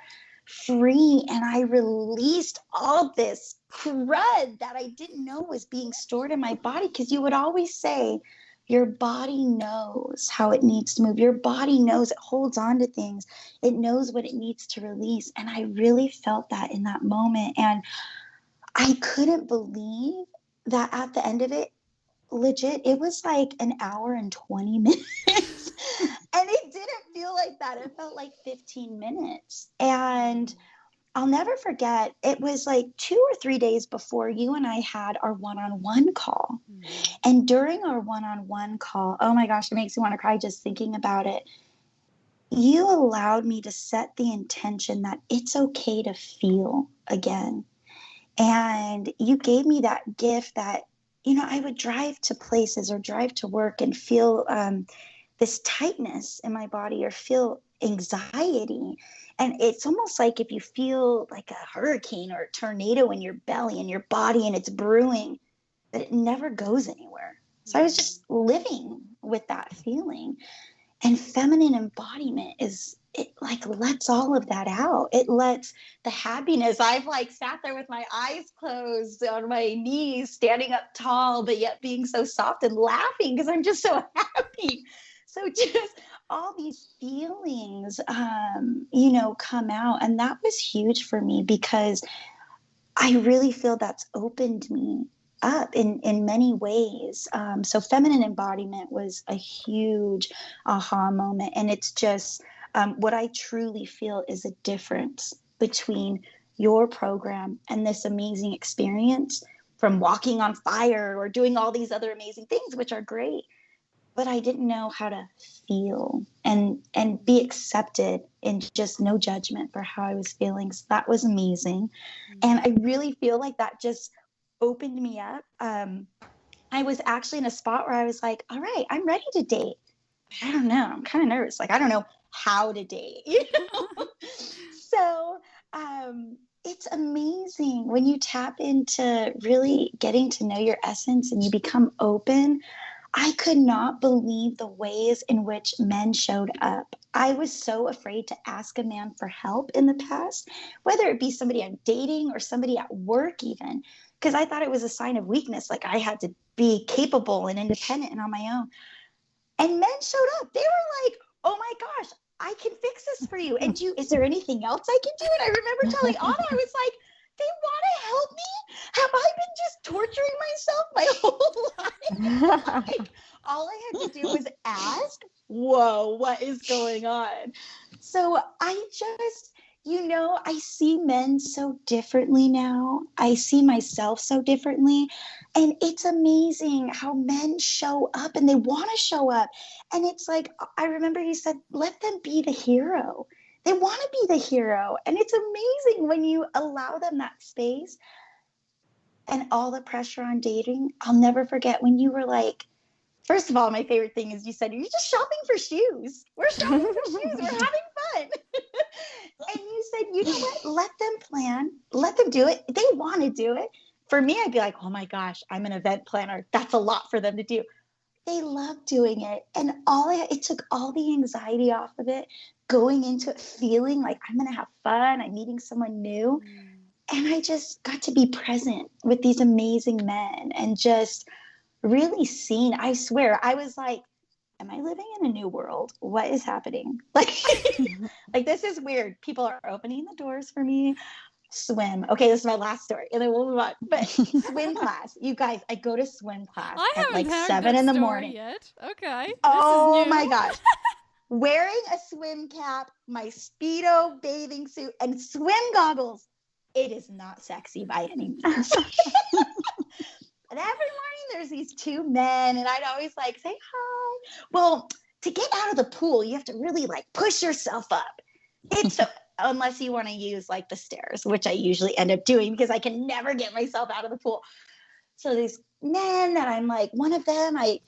free. And I released all this crud that I didn't know was being stored in my body, because you would always say, your body knows how it needs to move. Your body knows, it holds on to things. It knows what it needs to release. And I really felt that in that moment. And I couldn't believe that at the end of it, legit, it was like an hour and 20 minutes. And it didn't feel like that. It felt like 15 minutes. And I'll never forget, it was like 2 or 3 days before you and I had our one-on-one call. And during our one-on-one call, oh my gosh, it makes me want to cry just thinking about it. You allowed me to set the intention that it's okay to feel again. And you gave me that gift that, I would drive to places or drive to work and feel this tightness in my body or feel anxiety. And it's almost like if you feel like a hurricane or a tornado in your belly and your body and it's brewing, but it never goes anywhere. So I was just living with that feeling. And feminine embodiment it like lets all of that out. It lets the happiness. I've like sat there with my eyes closed on my knees, standing up tall, but yet being so soft and laughing because I'm just so happy. So just all these feelings, come out. And that was huge for me because I really feel that's opened me up in many ways. So feminine embodiment was a huge aha moment. And it's just what I truly feel is a difference between your program and this amazing experience from walking on fire or doing all these other amazing things, which are great. But I didn't know how to feel and be accepted in just no judgment for how I was feeling. So that was amazing. And I really feel like that just opened me up. I was actually in a spot where I was like, all right, I'm ready to date. But I don't know. I'm kind of nervous. Like, I don't know how to date, So it's amazing when you tap into really getting to know your essence and you become open. I could not believe the ways in which men showed up. I was so afraid to ask a man for help in the past, whether it be somebody I'm dating or somebody at work even, because I thought it was a sign of weakness. Like I had to be capable and independent and on my own. And men showed up. They were like, oh my gosh, I can fix this for you. And is there anything else I can do? And I remember telling Anna, I was like, they want to help me? Have I been just torturing myself my whole life? Like, all I had to do was ask. Whoa, what is going on? So I just, I see men so differently now. I see myself so differently. And it's amazing how men show up and they want to show up. And it's like, I remember you said, let them be the hero. They want to be the hero. And it's amazing when you allow them that space and all the pressure on dating. I'll never forget when you were like, first of all, my favorite thing is you said, you're just shopping for shoes. We're shopping for shoes. We're having fun. And you said, you know what? Let them plan. Let them do it. They want to do it. For me, I'd be like, oh my gosh, I'm an event planner. That's a lot for them to do. They love doing it. And it took all the anxiety off of it, going into it, feeling like I'm going to have fun. I'm meeting someone new. And I just got to be present with these amazing men and just really seen. I swear, I was like, am I living in a new world? What is happening? Like, like this is weird. People are opening the doors for me. Swim. Okay, this is my last story, and then we'll move on. But swim class, you guys, I go to swim class at like 7 in the morning. Yet. Okay. Oh this is new. my gosh. Wearing a swim cap, my Speedo bathing suit, and swim goggles. It is not sexy by any means. And every morning there's these two men, and I'd always like say hi. Well, to get out of the pool, you have to really like push yourself up. It's so unless you want to use like the stairs, which I usually end up doing because I can never get myself out of the pool. So these men that I'm like, one of them, I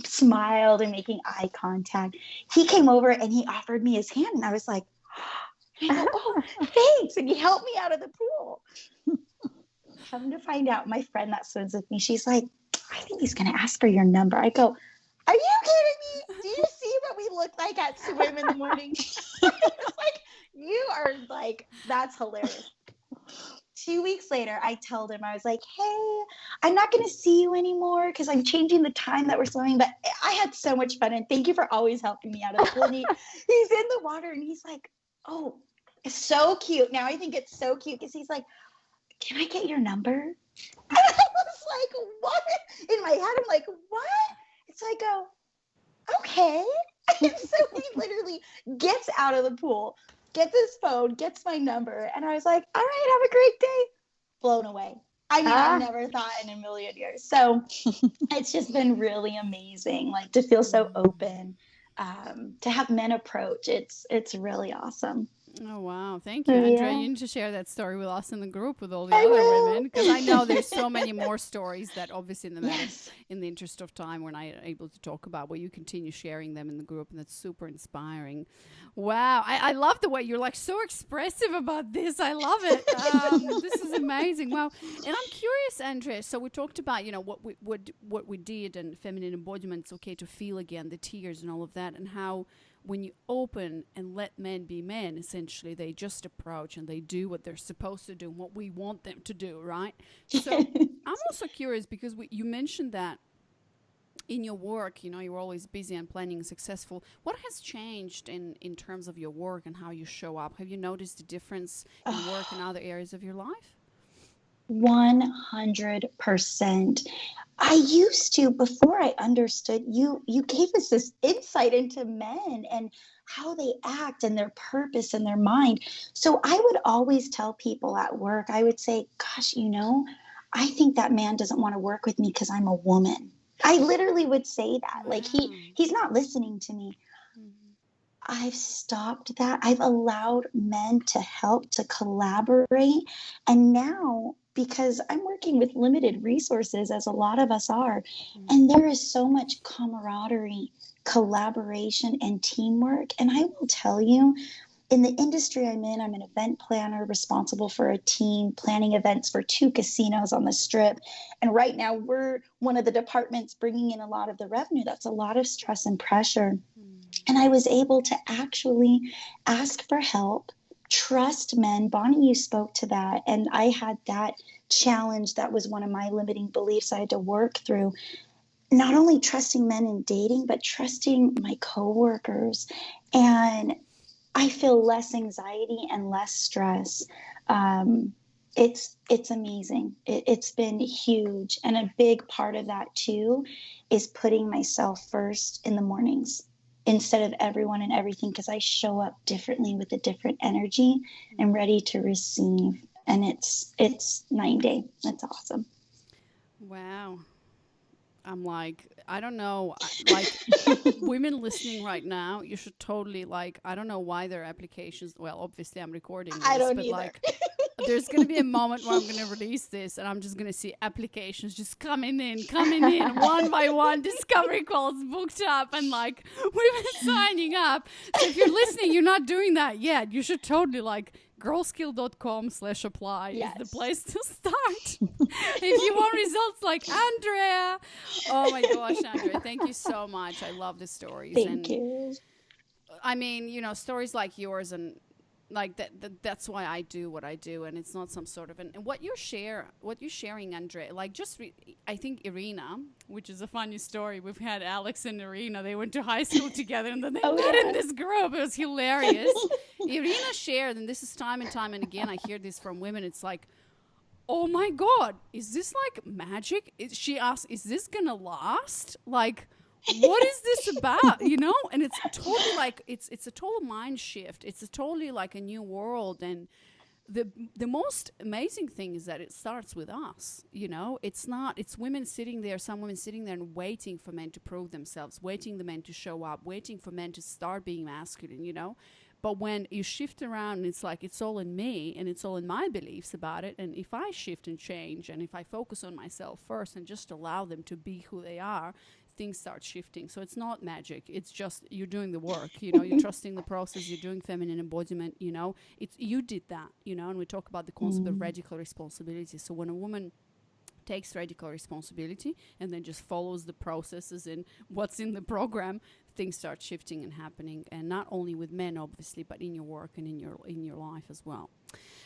smiled and making eye contact. He came over and he offered me his hand, and I was like, oh, thanks. And he helped me out of the pool. Come to find out, my friend that swims with me, she's like, I think he's going to ask for your number. I go, are you kidding me? Do you see what we look like at swim in the morning? Like, you are like, that's hilarious. 2 weeks later, I told him, I was like, hey, I'm not going to see you anymore because I'm changing the time that we're swimming. But I had so much fun. And thank you for always helping me out of the pool. He's in the water and he's like, oh, it's so cute. Now I think it's so cute because he's like, can I get your number? And I was like, what? In my head, I'm like, what? So I go, okay. And so he literally gets out of the pool, gets his phone, gets my number. And I was like, all right, have a great day. Blown away. I mean, I never thought in a million years. So it's just been really amazing, like to feel so open, to have men approach. It's really awesome. Oh, wow. Thank you, So, Andrea. yeah. You need to share that story with us in the group with all the I other will. women, because I know there's so many more stories that obviously Yes. in the interest of time we're not able to talk about, but you continue sharing them in the group, and that's super inspiring. Wow. I love the way you're like so expressive about this. I love it. This is amazing. Wow. And I'm curious, Andrea. So we talked about, what we did and feminine embodiment. It's okay to feel again, the tears and all of that, and how when you open and let men be men, essentially, they just approach and they do what they're supposed to do, what we want them to do, right? So I'm also curious because you mentioned that in your work, you're always busy and planning and successful. What has changed in terms of your work and how you show up? Have you noticed a difference in work and other areas of your life? 100%. I used to, before I understood, you gave us this insight into men and how they act and their purpose and their mind. So I would always tell people at work, I would say, gosh, I think that man doesn't want to work with me because I'm a woman. I literally would say that. Wow. Like he's not listening to me. Mm-hmm. I've stopped that. I've allowed men to help, to collaborate. And now, because I'm working with limited resources, as a lot of us are, and there is so much camaraderie, collaboration, and teamwork. And I will tell you, in the industry I'm in, I'm an event planner responsible for a team planning events for 2 casinos on the strip. And right now, we're one of the departments bringing in a lot of the revenue. That's a lot of stress and pressure. And I was able to actually ask for help, trust men. Bonnie, you spoke to that. And I had that challenge. That was one of my limiting beliefs I had to work through. Not only trusting men in dating, but trusting my coworkers. And I feel less anxiety and less stress. It's amazing. It's been huge. And a big part of that too is putting myself first in the mornings instead of everyone and everything, because I show up differently with a different energy and ready to receive. And it's night and day. It's awesome. Wow. I'm like, I don't know, like women listening right now, you should totally I don't know why their applications, well, obviously I'm recording this, I don't but either. there's going to be a moment where I'm going to release this and I'm just going to see applications just coming in, one by one, discovery calls booked up and women signing up. So if you're listening, you're not doing that yet. You should totally girlskill.com/apply is the place to start. If you want results like Andrea. Oh my gosh, Andrea, thank you so much. I love the stories. Thank you. I mean, stories like yours and that's why I do what I do, and it's not some sort of and what you're sharing, Andrea, I think Irina, which is a funny story. We've had Alex and Irina, they went to high school together and then they met in this group. It was hilarious. Irina shared, and this is time and again I hear this from women, it's like, oh my God, is this magic? She asked, is this gonna last? What is this about? And it's totally it's a total mind shift. It's a totally a new world. And the most amazing thing is that it starts with us. It's women sitting there, some women sitting there and waiting for men to prove themselves, waiting the men to show up, waiting for men to start being masculine. But when you shift around, it's it's all in me and it's all in my beliefs about it. And if I shift and change and if I focus on myself first and just allow them to be who they are, things start shifting. So it's not magic. It's just you're doing the work. You're trusting the process. You're doing feminine embodiment. It's you did that. And we talk about the concept of radical responsibility. So when a woman takes radical responsibility and then just follows the processes in what's in the program, things start shifting and happening, and not only with men obviously, but in your work and in your life as well.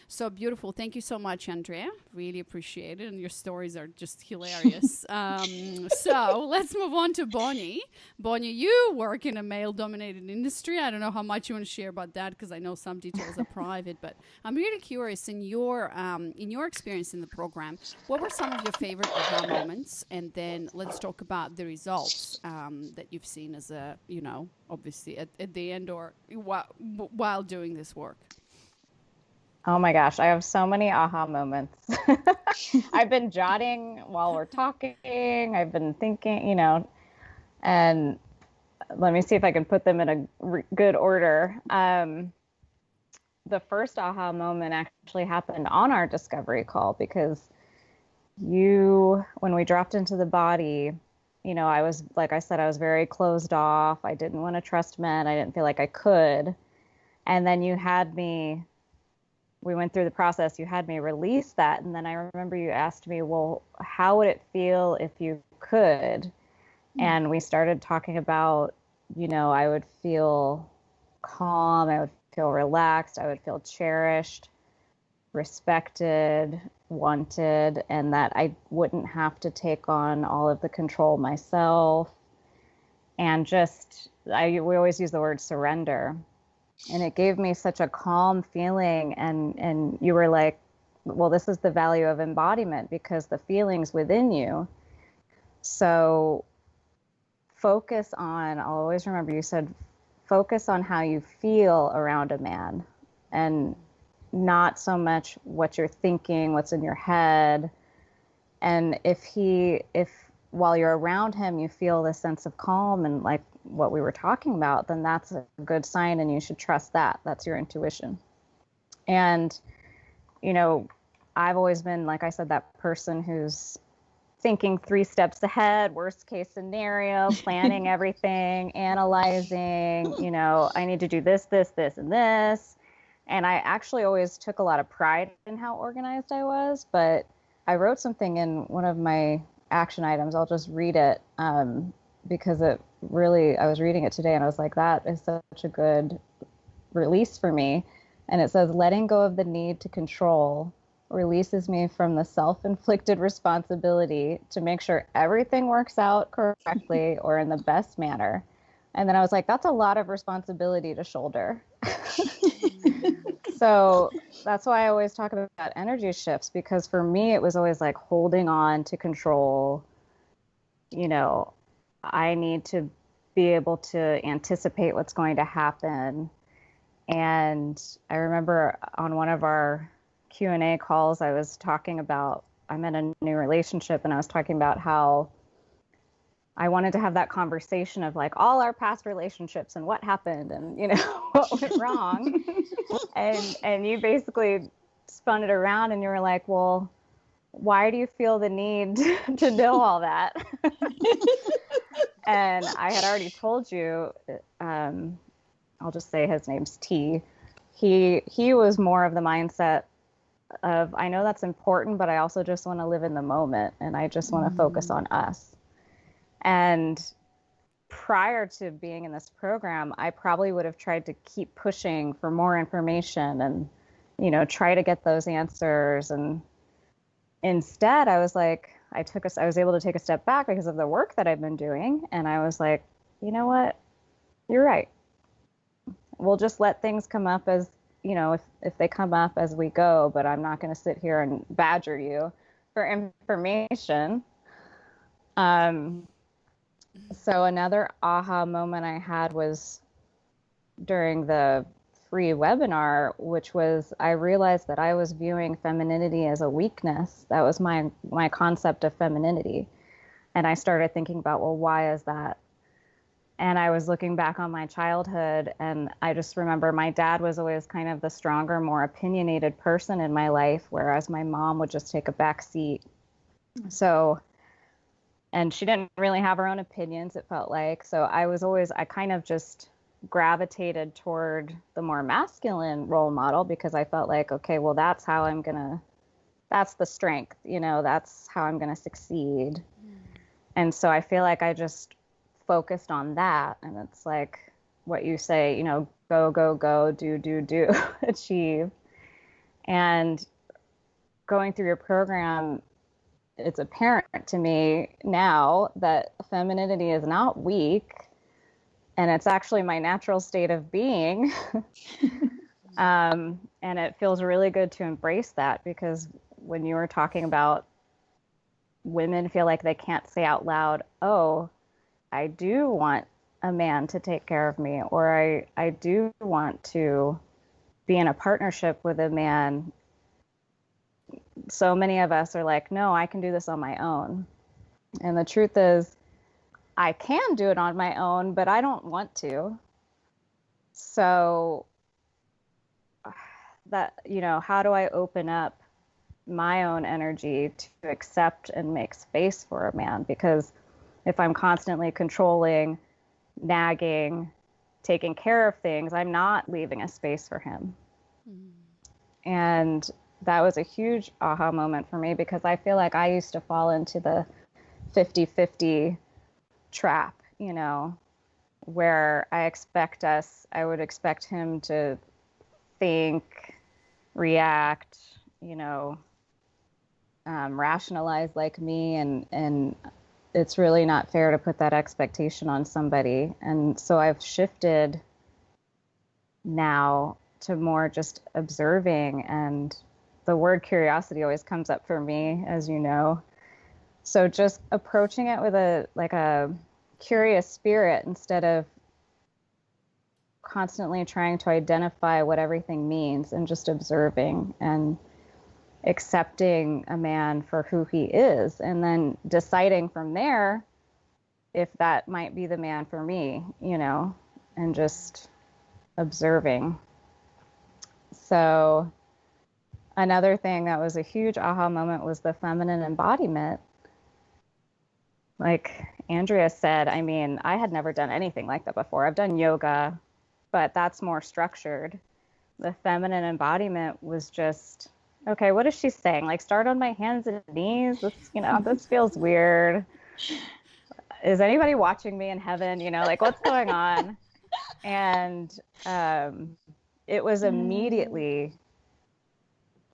So beautiful. Thank you so much, Andrea. Really appreciate it. And your stories are just hilarious. So let's move on to Bonnie. Bonnie, you work in a male-dominated industry. I don't know how much you want to share about that because I know some details are private, but I'm really curious in your experience in the program, what were some of your favorite aha moments? And then let's talk about the results that you've seen as obviously at the end or while doing this work. Oh my gosh, I have so many aha moments. I've been jotting while we're talking. I've been thinking, and let me see if I can put them in a good order. the first aha moment actually happened on our discovery call, because when we dropped into the body, I was, like I said, I was very closed off. I didn't want to trust men. I didn't feel like I could. And then we went through the process. You had me release that. And then I remember you asked me, well, how would it feel if you could? And we started talking about, I would feel calm. I would feel relaxed. I would feel cherished, respected, wanted, and that I wouldn't have to take on all of the control myself. And we always use the word surrender. And it gave me such a calm feeling. And you were like, well, this is the value of embodiment, because the feelings within you. So I'll always remember you said, focus on how you feel around a man, and not so much what you're thinking, what's in your head. And if while you're around him, you feel this sense of calm and like what we were talking about, then that's a good sign, and you should trust that. That's your intuition. And, I've always been, like I said, that person who's thinking 3 steps ahead, worst case scenario, planning everything, analyzing, I need to do this, this, this, and this. And I actually always took a lot of pride in how organized I was, but I wrote something in one of my action items. I'll just read it because I was reading it today and I was like, that is such a good release for me. And it says, letting go of the need to control releases me from the self-inflicted responsibility to make sure everything works out correctly or in the best manner. And then I was like, that's a lot of responsibility to shoulder. So that's why I always talk about energy shifts, because for me, it was always like holding on to control. I need to be able to anticipate what's going to happen. And I remember on one of our Q&A calls, I was talking about, I'm in a new relationship, and I was talking about how I wanted to have that conversation of like all our past relationships and what happened and, what went wrong. And you basically spun it around and you were like, well, why do you feel the need to know all that? And I had already told you, I'll just say his name's T. He was more of the mindset of, I know that's important, but I also just want to live in the moment, and I just want to focus on us. And prior to being in this program, I probably would have tried to keep pushing for more information and, try to get those answers. And instead, I was like, I was able to take a step back because of the work that I've been doing. And I was like, you know what? You're right. We'll just let things come up as, if they come up as we go, but I'm not going to sit here and badger you for information. So another aha moment I had was during the free webinar, which was, I realized that I was viewing femininity as a weakness. That was my concept of femininity. And I started thinking about, well, why is that? And I was looking back on my childhood, and I just remember my dad was always kind of the stronger, more opinionated person in my life, whereas my mom would just take a back seat. So, and she didn't really have her own opinions, it felt like. So I kind of just gravitated toward the more masculine role model, because I felt like, okay, well, that's the strength, that's how I'm going to succeed. And so I feel like I just focused on that. And it's like what you say, go, go, go, do, achieve. And going through your program, it's apparent to me now that femininity is not weak, and it's actually my natural state of being. And it feels really good to embrace that, because when you were talking about women feel like they can't say out loud, oh, I do want a man to take care of me, or I do want to be in a partnership with a man. So many of us are like, no, I can do this on my own. And the truth is, I can do it on my own, but I don't want to. So that, how do I open up my own energy to accept and make space for a man? Because if I'm constantly controlling, nagging, taking care of things, I'm not leaving a space for him. And that was a huge aha moment for me, because I feel like I used to fall into the 50-50 trap, where I would expect him to think, react, rationalize like me. And it's really not fair to put that expectation on somebody. And so I've shifted now to more just observing, and the word curiosity always comes up for me, as you know. So just approaching it with a curious spirit, instead of constantly trying to identify what everything means, and just observing and accepting a man for who he is, and then deciding from there if that might be the man for me, and just observing. So another thing that was a huge aha moment was the feminine embodiment. Like Andrea said, I mean, I had never done anything like that before. I've done yoga, but that's more structured. The feminine embodiment was just, okay, what is she saying? Like, start on my hands and knees? This, this feels weird. Is anybody watching me in heaven? Like, what's going on? And it was immediately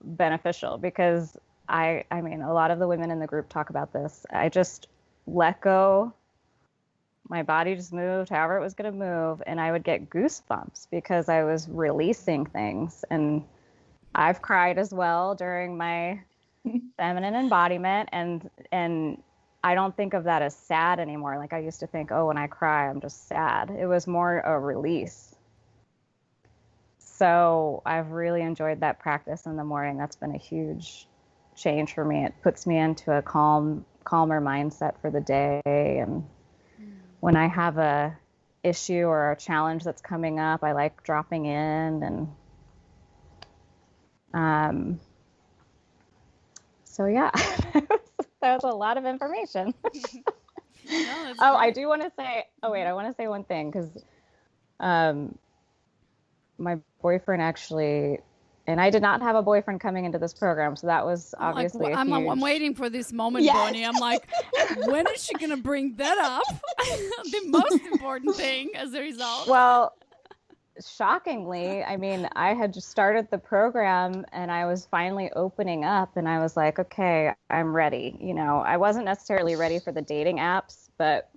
beneficial, because I mean, a lot of the women in the group talk about this. I just let go. My body just moved however it was going to move, and I would get goosebumps because I was releasing things. And I've cried as well during my feminine embodiment, and I don't think of that as sad anymore. Like I used to think, oh, when I cry, I'm just sad. It was more a release. So I've really enjoyed that practice in the morning. That's been a huge change for me. It puts me into a calmer mindset for the day. And when I have a issue or a challenge that's coming up, I like dropping in. And so yeah, that was a lot of information. No, I do want to say, I want to say one thing, because my boyfriend actually, and I did not have a boyfriend coming into this program, so that was obviously I'm waiting for this moment, Yes. Bonnie. I'm like, when is she going to bring that up? The most important thing as a result. Well, shockingly, I mean, I had just started the program, and I was finally opening up, and I was like, okay, I'm ready. I wasn't necessarily ready for the dating apps, but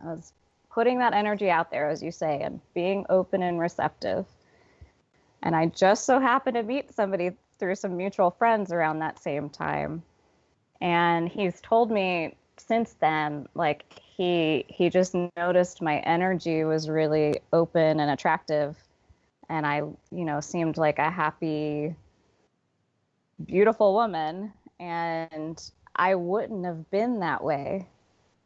I was putting that energy out there, as you say, and being open and receptive. And I just so happened to meet somebody through some mutual friends around that same time. And he's told me since then, like, he just noticed my energy was really open and attractive. And I, seemed like a happy, beautiful woman. And I wouldn't have been that way,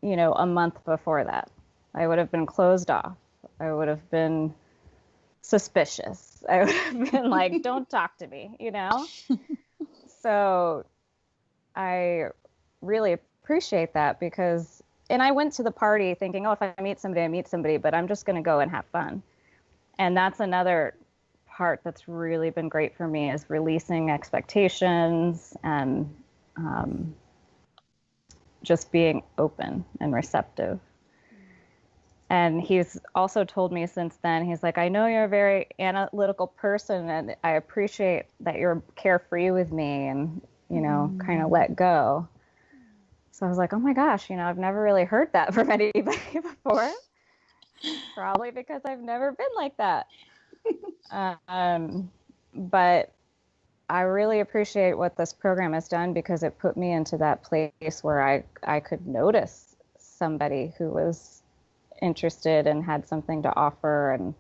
a month before that. I would have been closed off. I would have been suspicious. I would have been like, don't talk to me, So I really appreciate that, because, and I went to the party thinking, oh, if I meet somebody, I meet somebody, but I'm just going to go and have fun. And that's another part that's really been great for me, is releasing expectations and just being open and receptive. And he's also told me since then, he's like, I know you're a very analytical person, and I appreciate that you're carefree with me and, kind of let go. So I was like, oh my gosh, I've never really heard that from anybody before. Probably because I've never been like that. But I really appreciate what this program has done, because it put me into that place where I could notice somebody who was interested and had something to offer. And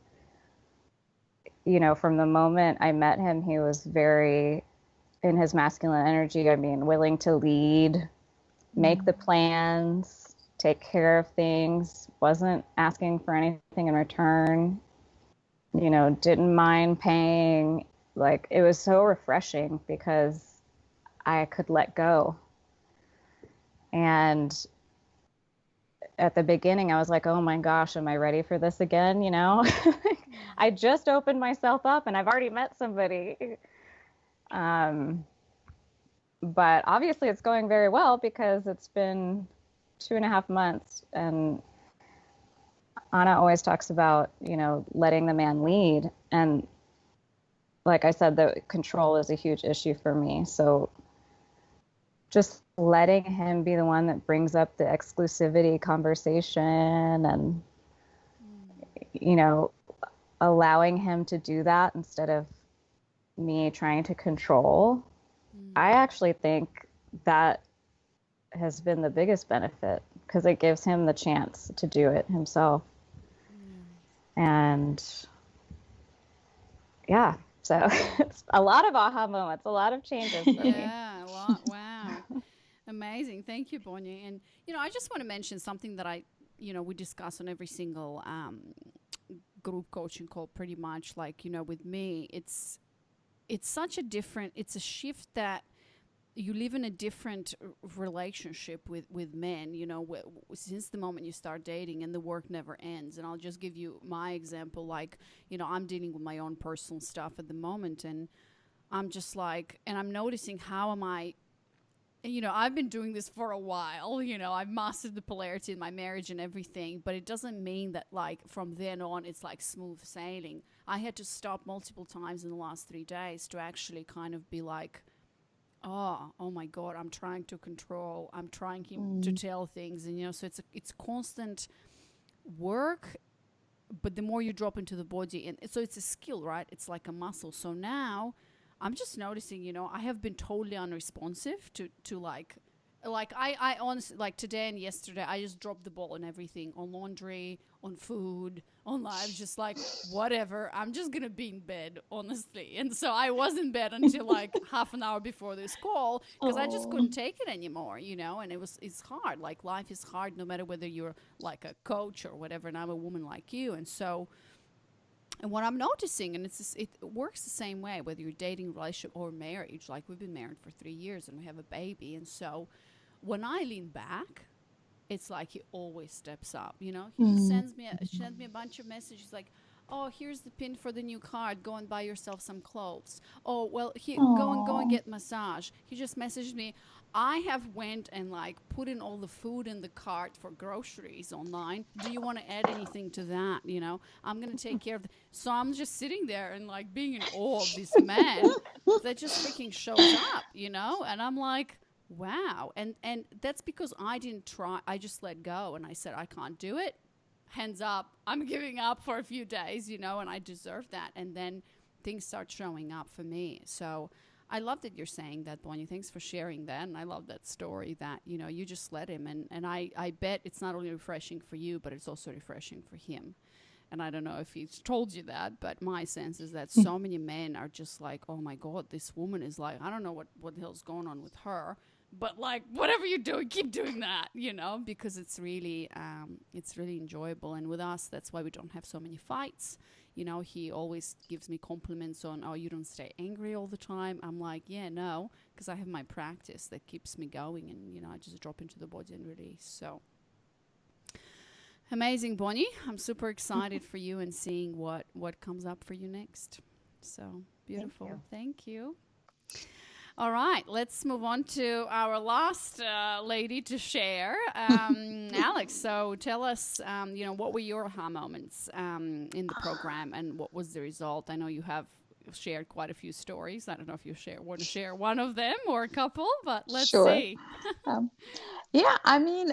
from the moment I met him, he was very in his masculine energy. I mean, willing to lead, make the plans, take care of things, wasn't asking for anything in return, didn't mind paying like, it was so refreshing because I could let go. And at the beginning, I was like, oh my gosh, am I ready for this again? You know, I just opened myself up and I've already met somebody. But obviously it's going very well because it's been 2.5 months. And Anna always talks about, you know, letting the man lead. And like I said, the control is a huge issue for me. So just letting him be the one that brings up the exclusivity conversation and, you know, allowing him to do that instead of me trying to control. I actually think that has been the biggest benefit because it gives him the chance to do it himself. And yeah, so it's a lot of aha moments, a lot of changes for me. Yeah, a lot. Wow. Amazing. Thank you, Bonnie. And, you know, I just want to mention something that we discuss on every single group coaching call pretty much. Like, you know, with me, it's such a different, it's a shift that you live in a different relationship with men, you know, since the moment you start dating, and the work never ends. And I'll just give you my example. Like, you know, I'm dealing with my own personal stuff at the moment, and I'm just like, and I'm noticing how am I, you know, I've been doing this for a while, you know, I've mastered the polarity in my marriage and everything, but it doesn't mean that like from then on it's like smooth sailing. I had to stop multiple times in the last 3 days to actually kind of be like, oh my God, I'm trying to control, I'm trying to tell things. And, you know, so it's constant work, but the more you drop into the body, and so it's a skill, right? It's like a muscle. So now I'm just noticing, you know, I have been totally unresponsive to like I honestly, like today and yesterday, I just dropped the ball on everything, on laundry, on food, on life, just like whatever. I'm just gonna be in bed, honestly. And so I was in bed until like half an hour before this call because I just couldn't take it anymore, you know. And it's hard. Like life is hard, no matter whether you're like a coach or whatever. And I'm a woman like you, and so. And what I'm noticing, and it works the same way, whether you're dating, relationship, or marriage. Like we've been married for 3 years and we have a baby. And so when I lean back, it's like he always steps up, you know. He just sends me a bunch of messages like, oh, here's the pin for the new card. Go and buy yourself some clothes. Oh, well, go and get massage. He just messaged me. I have went and like put in all the food in the cart for groceries online. Do you want to add anything to that? You know, I'm going to take care of it. So I'm just sitting there and like being in awe of this man that just freaking shows up, you know? And I'm like, wow. And that's because I didn't try. I just let go and I said, I can't do it. Hands up. I'm giving up for a few days, you know, and I deserve that. And then things start showing up for me. So I love that you're saying that, Bonnie. Thanks for sharing that. And I love that story that, you know, you just let him. And I bet it's not only refreshing for you, but it's also refreshing for him. And I don't know if he's told you that, but my sense is that so many men are just like, oh my God, this woman is like, I don't know what the hell's going on with her. But like, whatever you're doing, keep doing that, you know, because it's really enjoyable. And with us, that's why we don't have so many fights. You know, he always gives me compliments on, oh, you don't stay angry all the time. I'm like, yeah, no, because I have my practice that keeps me going. And, you know, I just drop into the body and release. So amazing, Bonnie. I'm super excited for you and seeing what comes up for you next. So beautiful. Thank you. All right, let's move on to our last lady to share, Alex. So tell us, you know, what were your aha moments in the program, and what was the result? I know you have shared quite a few stories. I don't know if you want to share one of them or a couple, but let's see. Yeah, I mean,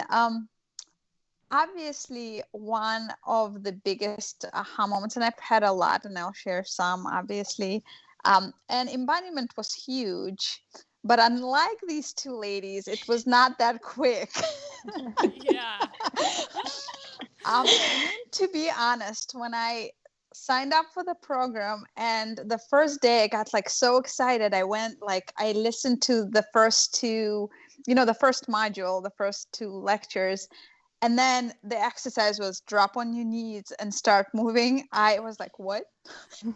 obviously one of the biggest aha moments, and I've had a lot, and I'll share some, obviously. And embodiment was huge, but unlike these two ladies, it was not that quick. Yeah. I mean, to be honest, when I signed up for the program and the first day I got like so excited, I listened to the first two, you know, the first module, the first two lectures. And then the exercise was drop on your knees and start moving. I was like, what?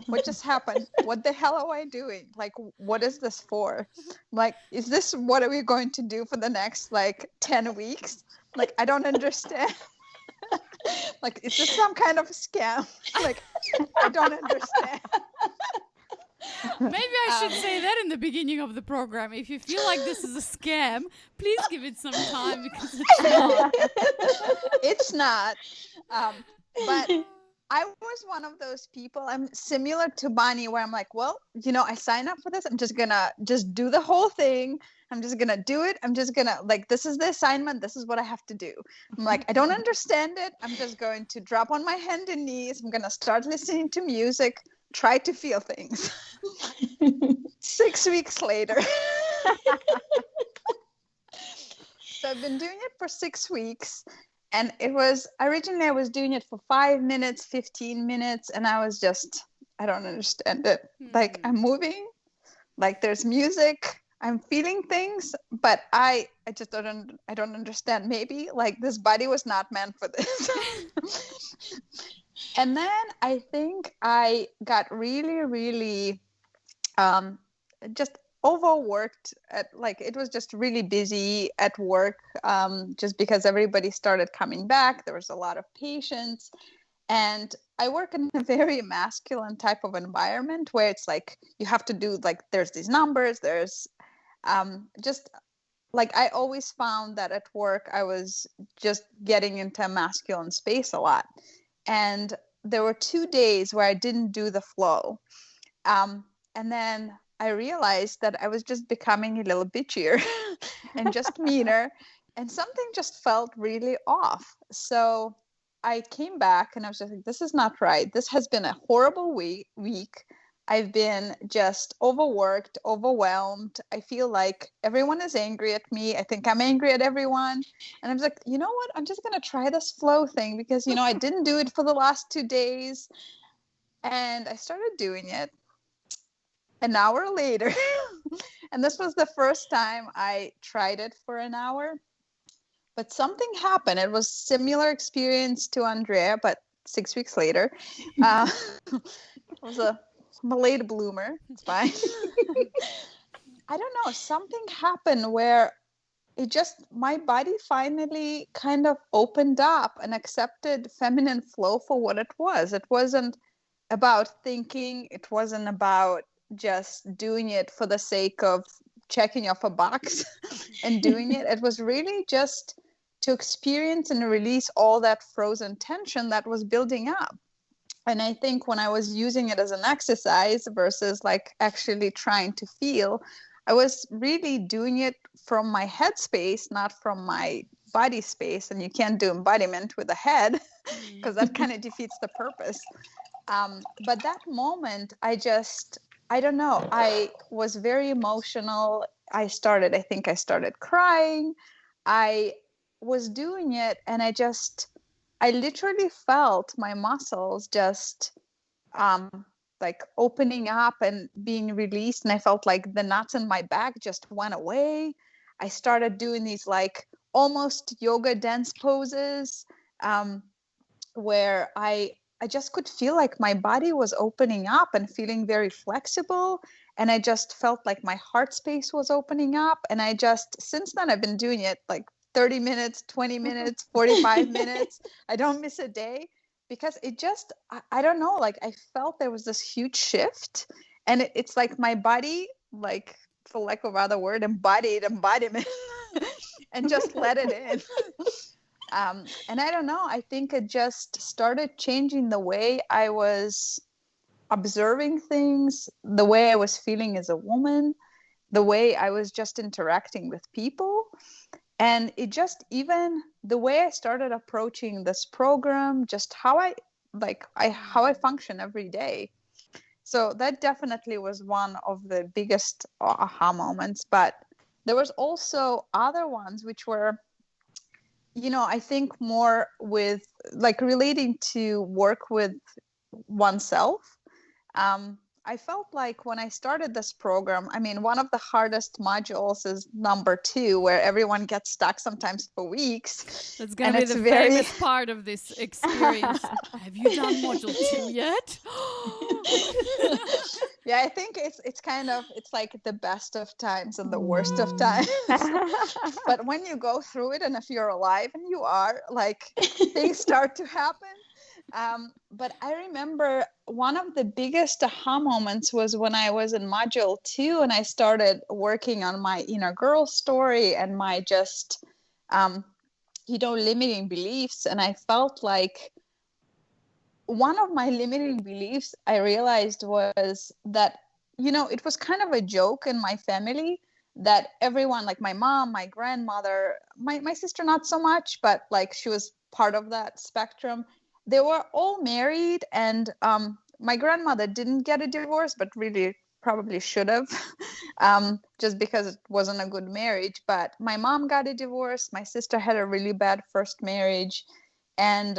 What just happened? What the hell am I doing? Like, what is this for? Like, is this what are we going to do for the next like 10 weeks? Like, I don't understand. Like, is this some kind of scam? Like, I don't understand. Maybe I should say that in the beginning of the program. If you feel like this is a scam, please give it some time, because it's not. It's not. But I was one of those people. I'm similar to Bonnie, where I'm like, well, I signed up for this. I'm just gonna do the whole thing. I'm just gonna do it. I'm just gonna this is the assignment. This is what I have to do. I'm like, I don't understand it. I'm just going to drop on my hand and knees. I'm gonna start listening to music. Try to feel things. 6 weeks later. So I've been doing it for 6 weeks. And it was, originally I was doing it for 5 minutes, 15 minutes. And I was just, I don't understand it. Like, I'm moving, like there's music, I'm feeling things, but I just don't understand. Maybe like this body was not meant for this. And then I think I got really, really just overworked it was just really busy at work, just because everybody started coming back. There was a lot of patients, and I work in a very masculine type of environment where it's like you have to do there's these numbers, there's just like I always found that at work I was just getting into a masculine space a lot. And there were 2 days where I didn't do the flow. And then I realized that I was just becoming a little bitchier and just meaner, and something just felt really off. So I came back and I was just like, this is not right. This has been a horrible week. I've been just overworked, overwhelmed. I feel like everyone is angry at me. I think I'm angry at everyone. And I was like, you know what? I'm just going to try this flow thing because, I didn't do it for the last 2 days. And I started doing it an hour later. And this was the first time I tried it for an hour. But something happened. It was similar experience to Andrea, but 6 weeks later. It was I'm a late bloomer. It's fine. I don't know. Something happened where my body finally kind of opened up and accepted feminine flow for what it was. It wasn't about thinking. It wasn't about just doing it for the sake of checking off a box and doing it. It was really just to experience and release all that frozen tension that was building up. And I think when I was using it as an exercise versus actually trying to feel, I was really doing it from my head space, not from my body space. And you can't do embodiment with the head because that kind of defeats the purpose. But that moment, I don't know. I was very emotional. I think I started crying. I was doing it and I literally felt my muscles just opening up and being released. And I felt like the knots in my back just went away. I started doing these almost yoga dance poses where I just could feel like my body was opening up and feeling very flexible. And I just felt like my heart space was opening up. And since then I've been doing it 30 minutes, 20 minutes, 45 minutes. I don't miss a day because it just, I don't know, I felt there was this huge shift. And it's like my body, for lack of other word, embodied embodiment and just let it in. And I don't know, I think it just started changing the way I was observing things, the way I was feeling as a woman, the way I was just interacting with people. And it just, even the way I started approaching this program, just how I function every day. So that definitely was one of the biggest aha moments. But there was also other ones which were, I think more with relating to work with oneself. I felt like when I started this program, I mean, one of the hardest modules is number 2, where everyone gets stuck sometimes for weeks. That's going to be the famous part of this experience. Have you done module 2 yet? Yeah, I think it's kind of, it's like the best of times and the worst of times. But when you go through it, and if you're alive, and you are, like, things start to happen. But I remember one of the biggest aha moments was when I was in module 2 and I started working on my inner girl story and my just, limiting beliefs. And I felt like one of my limiting beliefs I realized was that, it was kind of a joke in my family that everyone, like my mom, my grandmother, my sister, not so much, but like she was part of that spectrum. They were all married, and my grandmother didn't get a divorce, but really probably should have, just because it wasn't a good marriage. But my mom got a divorce. My sister had a really bad first marriage. And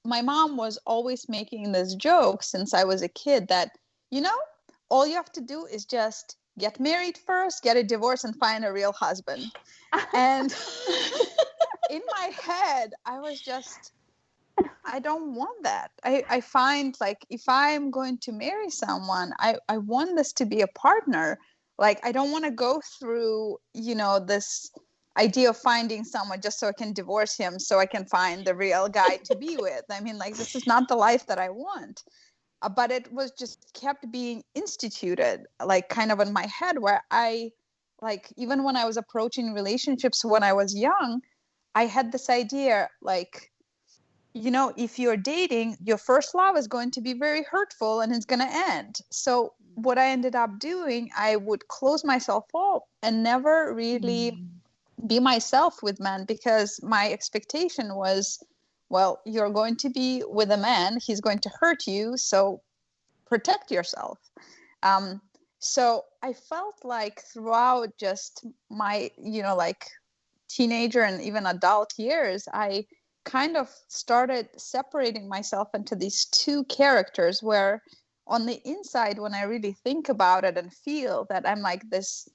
my mom was always making this joke since I was a kid that, all you have to do is just get married first, get a divorce, and find a real husband. And in my head, I was just, I don't want that. I find, like, if I'm going to marry someone, I want this to be a partner. Like, I don't want to go through, this idea of finding someone just so I can divorce him so I can find the real guy to be with. I mean, like, this is not the life that I want. But it was just kept being instituted, like, kind of in my head, where I, like, even when I was approaching relationships when I was young, I had this idea, like, if you're dating, your first love is going to be very hurtful and it's going to end. So what I ended up doing, I would close myself up and never really be myself with men, because my expectation was, well, you're going to be with a man, he's going to hurt you, so protect yourself. So I felt like throughout just my, like, teenager and even adult years, I kind of started separating myself into these two characters, where on the inside, when I really think about it and feel that I'm like this,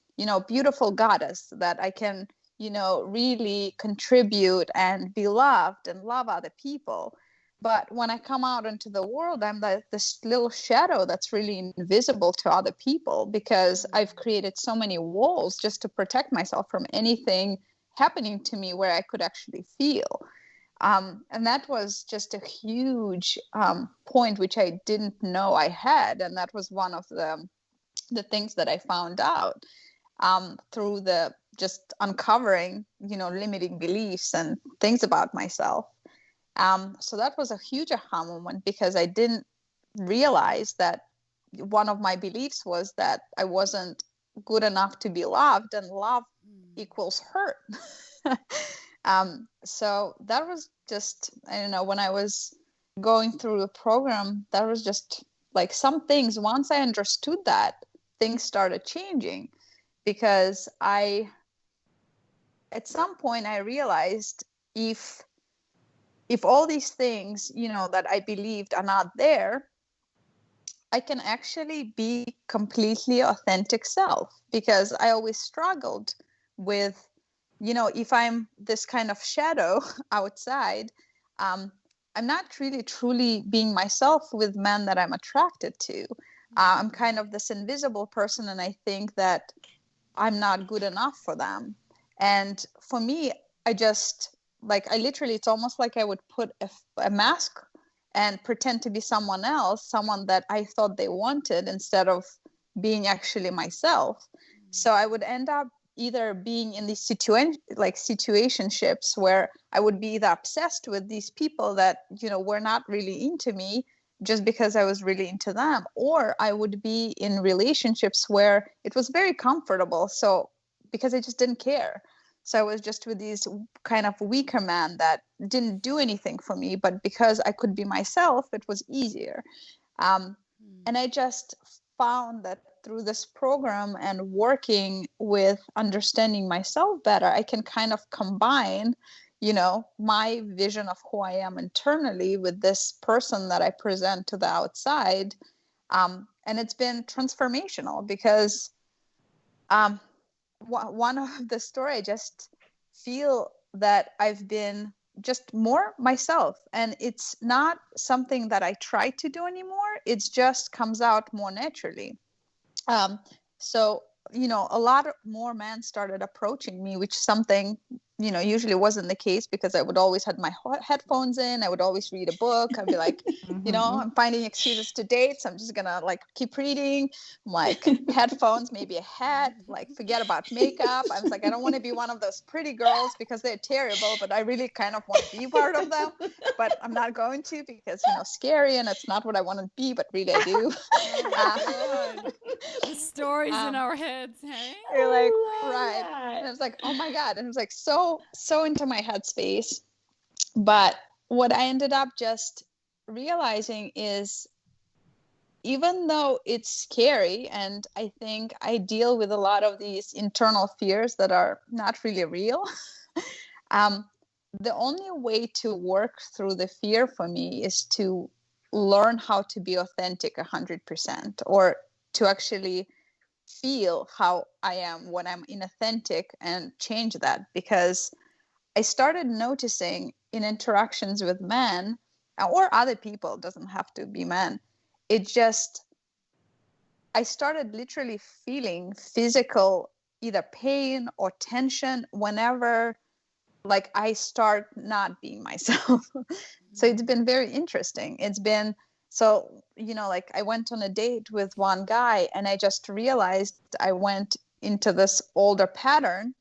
beautiful goddess, that I can, really contribute and be loved and love other people. But when I come out into the world, I'm this little shadow that's really invisible to other people, because I've created so many walls just to protect myself from anything happening to me where I could actually feel. And that was just a huge point which I didn't know I had. And that was one of the things that I found out through the just uncovering, limiting beliefs and things about myself. So that was a huge aha moment, because I didn't realize that one of my beliefs was that I wasn't good enough to be loved, and love equals hurt. So that was just, I don't know, when I was going through the program, that was just like some things, once I understood that, things started changing, because at some point I realized if all these things, that I believed are not there, I can actually be completely authentic self, because I always struggled with, if I'm this kind of shadow outside, I'm not really truly being myself with men that I'm attracted to. I'm kind of this invisible person, and I think that I'm not good enough for them. And for me, I just, like, I literally, it's almost like I would put a mask and pretend to be someone else, someone that I thought they wanted, instead of being actually myself. So I would end up either being in these situationships where I would be either obsessed with these people that, were not really into me just because I was really into them, or I would be in relationships where it was very comfortable. So because I just didn't care. So I was just with these kind of weaker men that didn't do anything for me, but because I could be myself, it was easier. And I just found that through this program and working with understanding myself better, I can kind of combine, my vision of who I am internally with this person that I present to the outside. And it's been transformational because one of the story, I just feel that I've been just more myself, and it's not something that I try to do anymore. It just comes out more naturally. So, a lot more men started approaching me, which something, usually wasn't the case, because I would always have my headphones in. I would always read a book. I'd be like, I'm finding excuses to date, so I'm just gonna like keep reading. I'm like, headphones, maybe a hat, like forget about makeup. I was like, I don't want to be one of those pretty girls because they're terrible, but I really kind of want to be part of them, but I'm not going to because, scary, and it's not what I want to be, but really I do. The stories in our heads, hey? You're like, right. And I was like, oh my God. And I was like, so into my headspace. But what I ended up just realizing is, even though it's scary, and I think I deal with a lot of these internal fears that are not really real, the only way to work through the fear for me is to learn how to be authentic 100%, or to actually feel how I am when I'm inauthentic and change that. Because I started noticing in interactions with men or other people, it doesn't have to be men, I started literally feeling physical either pain or tension whenever like I start not being myself. So it's been very interesting. It's been so, like I went on a date with one guy, and I just realized I went into this older pattern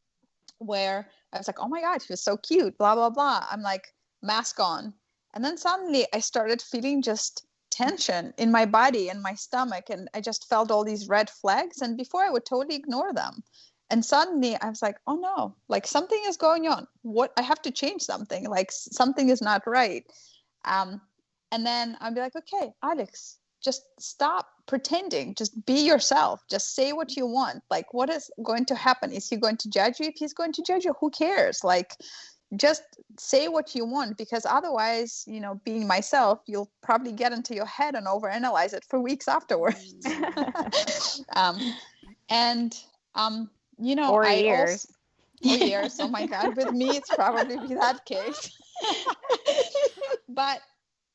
where I was like, oh my God, he was so cute, blah, blah, blah. I'm like, mask on. And then suddenly I started feeling just tension in my body and my stomach. And I just felt all these red flags. And before I would totally ignore them. And suddenly I was like, oh no, like something is going on. What? I have to change something. Like something is not right. And then I'd be like, okay, Alex, just stop pretending. Just be yourself. Just say what you want. Like, what is going to happen? Is he going to judge you? If he's going to judge you, who cares? Like, just say what you want, because otherwise, being myself, you'll probably get into your head and overanalyze it for weeks afterwards. or I years. also, years. Oh my God, with me, it's probably be that case. But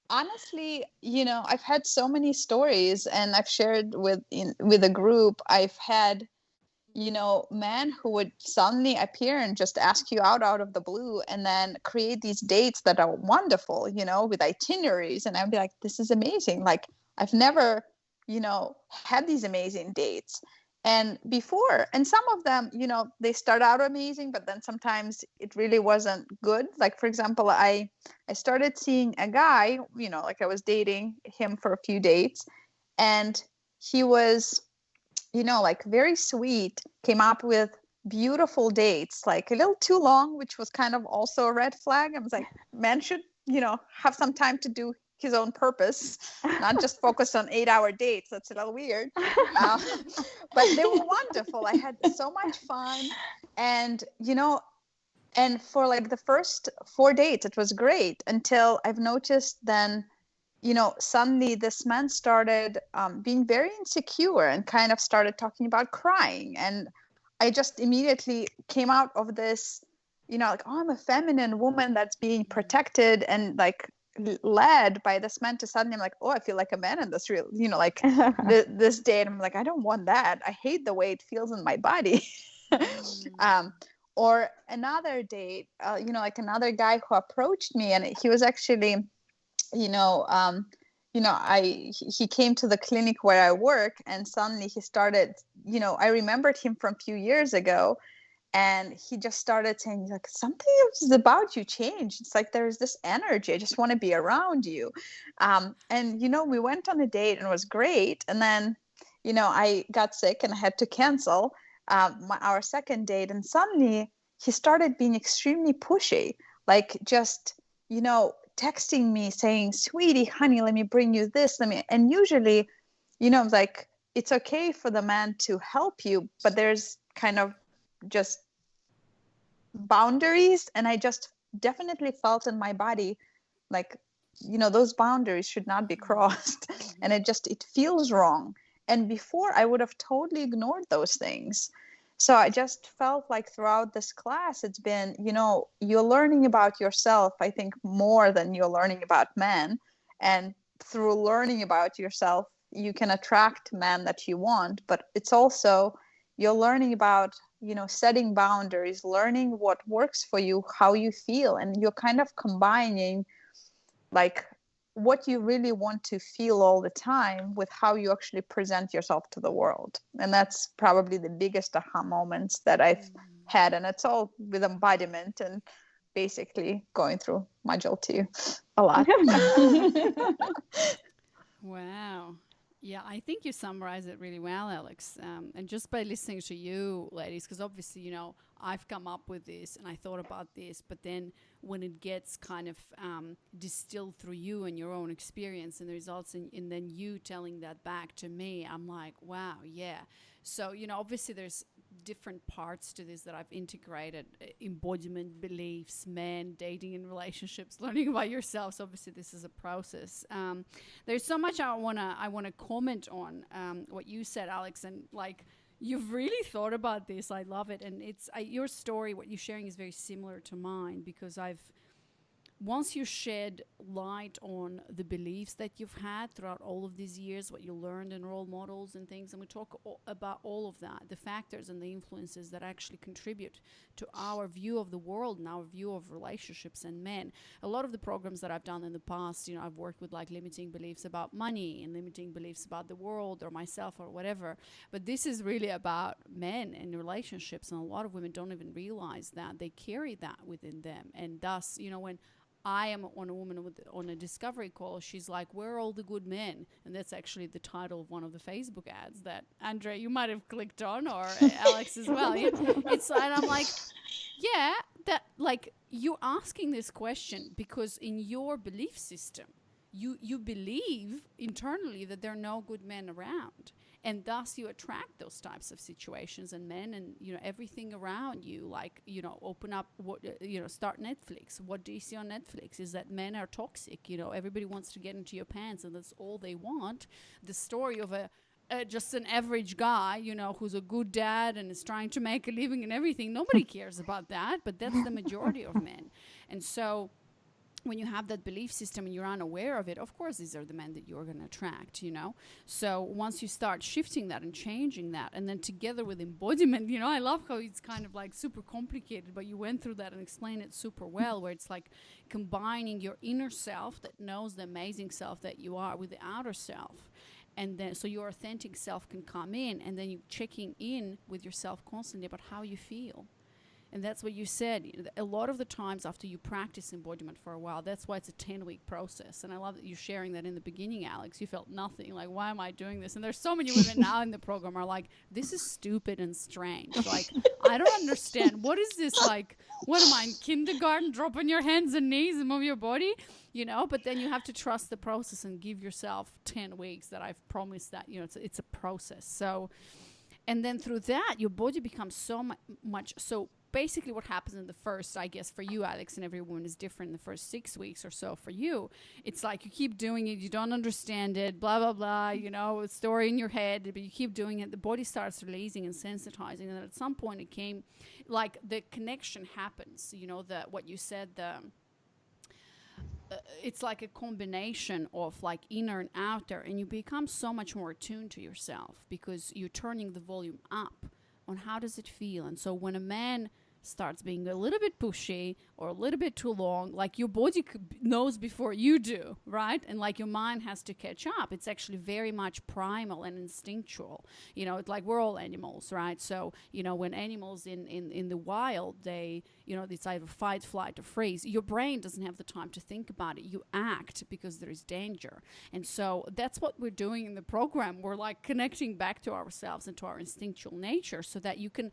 honestly, I've had so many stories, and I've shared with a group. I've had, men who would suddenly appear and just ask you out of the blue, and then create these dates that are wonderful, with itineraries. And I'd be like, this is amazing. Like, I've never, had these amazing dates. And some of them, they start out amazing, but then sometimes it really wasn't good. Like, for example, I started seeing a guy, like I was dating him for a few dates, and he was, like very sweet, came up with beautiful dates, like a little too long, which was kind of also a red flag. I was like, man should, have some time to do his own purpose, not just focus on 8-hour dates. That's a little weird. But they were wonderful. I had so much fun. And, and for like the first 4 dates, it was great, until I've noticed then, suddenly this man started being very insecure and kind of started talking about crying. And I just immediately came out of this, like, oh, I'm a feminine woman that's being protected and like led by this man, to suddenly I'm like, oh, I feel like a man in this real, like this date. I'm like, I don't want that. I hate the way it feels in my body. Or another date, like another guy who approached me, and he was actually, he came to the clinic where I work, and suddenly he started, I remembered him from a few years ago, and he just started saying, like, something is about you changed. It's like, there's this energy. I just want to be around you. And, we went on a date and it was great. And then, I got sick and I had to cancel our second date. And suddenly he started being extremely pushy, like just, texting me saying, sweetie, honey, let me bring you this. And usually, I'm like, it's okay for the man to help you, but there's kind of just boundaries. And I just definitely felt in my body, like those boundaries should not be crossed. And it feels wrong. And before, I would have totally ignored those things. So I just felt like throughout this class, it's been, you're learning about yourself, I think, more than you're learning about men. And through learning about yourself, you can attract men that you want. But it's also, you're learning about, setting boundaries, learning what works for you, how you feel. And you're kind of combining like what you really want to feel all the time with how you actually present yourself to the world. And that's probably the biggest aha moments that I've had. And it's all with embodiment and basically going through module 2 a lot. Wow. Yeah, I think you summarized it really well, Alex. And just by listening to you, ladies, because obviously, I've come up with this and I thought about this, but then when it gets kind of distilled through you and your own experience and the results, and then you telling that back to me, I'm like, wow, yeah. So, obviously there's different parts to this that I've integrated: embodiment, beliefs, men, dating and relationships, learning about yourself. So obviously this is a process. There's so much I wanna comment on what you said, Alex, and like you've really thought about this. I love it, and it's your story. What you're sharing is very similar to mine, because once you shed light on the beliefs that you've had throughout all of these years, what you learned in role models and things, and we talk about all of that, the factors and the influences that actually contribute to our view of the world and our view of relationships and men. A lot of the programs that I've done in the past, I've worked with like limiting beliefs about money and limiting beliefs about the world or myself or whatever. But this is really about men and relationships, and a lot of women don't even realize that they carry that within them. And thus, when I am on a woman on a discovery call, she's like, where are all the good men? And that's actually the title of one of the Facebook ads that, Andrea, you might have clicked on, or Alex as well. Yeah. And I'm like, yeah, that like you're asking this question because in your belief system, you believe internally that there are no good men around. And thus you attract those types of situations and men and, everything around you, like, open up, start Netflix. What do you see on Netflix is that men are toxic. Everybody wants to get into your pants and that's all they want. The story of just an average guy, who's a good dad and is trying to make a living and everything. Nobody cares about that, but that's the majority of men. And so when you have that belief system and you're unaware of it, of course, these are the men that you're going to attract, So once you start shifting that and changing that, and then together with embodiment, I love how it's kind of like super complicated, but you went through that and explained it super well, where it's like combining your inner self that knows the amazing self that you are with the outer self. And then, so your authentic self can come in, and then you checking in with yourself constantly about how you feel. And that's what you said. A lot of the times after you practice embodiment for a while, that's why it's a 10-week process. And I love that you're sharing that in the beginning, Alex. You felt nothing. Like, why am I doing this? And there's so many women now in the program are like, this is stupid and strange. Like, I don't understand. What is this like? What am I in kindergarten? Drop on your hands and knees and move your body? But then you have to trust the process and give yourself 10 weeks that I've promised that, it's a process. So, and then through that, your body becomes so much. So basically what happens in the first, I guess for you, Alex, and every woman is different in the first 6 weeks or so for you. It's like you keep doing it, you don't understand it, blah, blah, blah, a story in your head, but you keep doing it. The body starts releasing and sensitizing. And then at some point it came, like the connection happens, what you said, it's like a combination of like inner and outer, and you become so much more attuned to yourself because you're turning the volume up on how does it feel. And so when a man starts being a little bit pushy or a little bit too long, like your body knows before you do, right? And like your mind has to catch up. It's actually very much primal and instinctual. It's like we're all animals, right? So, when animals in the wild, they, it's either fight, flight, or freeze. Your brain doesn't have the time to think about it. You act because there is danger. And so that's what we're doing in the program. We're like connecting back to ourselves and to our instinctual nature so that you can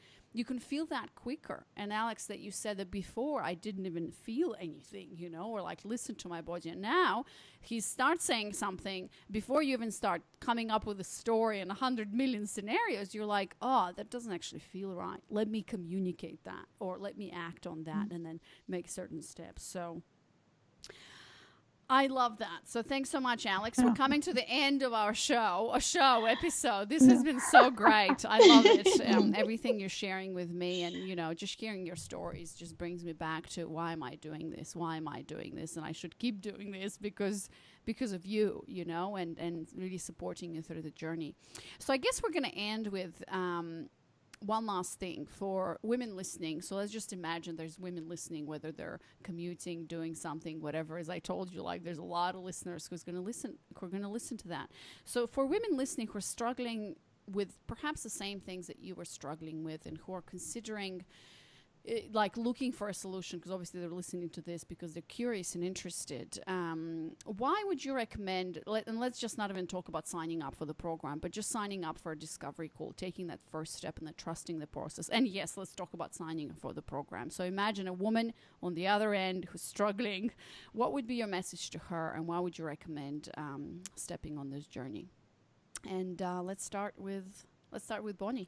feel that quicker. And Alex, that you said that before I didn't even feel anything, or like listen to my body. And now he starts saying something before you even start coming up with a story and 100 million scenarios. You're like, oh, that doesn't actually feel right. Let me communicate that, or let me act on that, and then make certain steps. So, I love that. So thanks so much, Alex. We're coming to the end of our episode. This has been so great. I love it. Everything you're sharing with me, and just hearing your stories just brings me back to, why am I doing this? Why am I doing this? And I should keep doing this because of you, and really supporting you through the journey. So I guess we're going to end with one last thing for women listening. So let's just imagine there's women listening, whether they're commuting, doing something, whatever. As I told you, like, there's a lot of listeners who are going to listen to that. So for women listening who are struggling with perhaps the same things that you were struggling with, and who are considering like looking for a solution, because obviously they're listening to this because they're curious and interested, why would you recommend, and let's just not even talk about signing up for the program, but just signing up for a discovery call, taking that first step and then trusting the process. And yes, let's talk about signing up for the program. So imagine a woman on the other end who's struggling. What would be your message to her, and why would you recommend stepping on this journey? And let's start with Bonnie.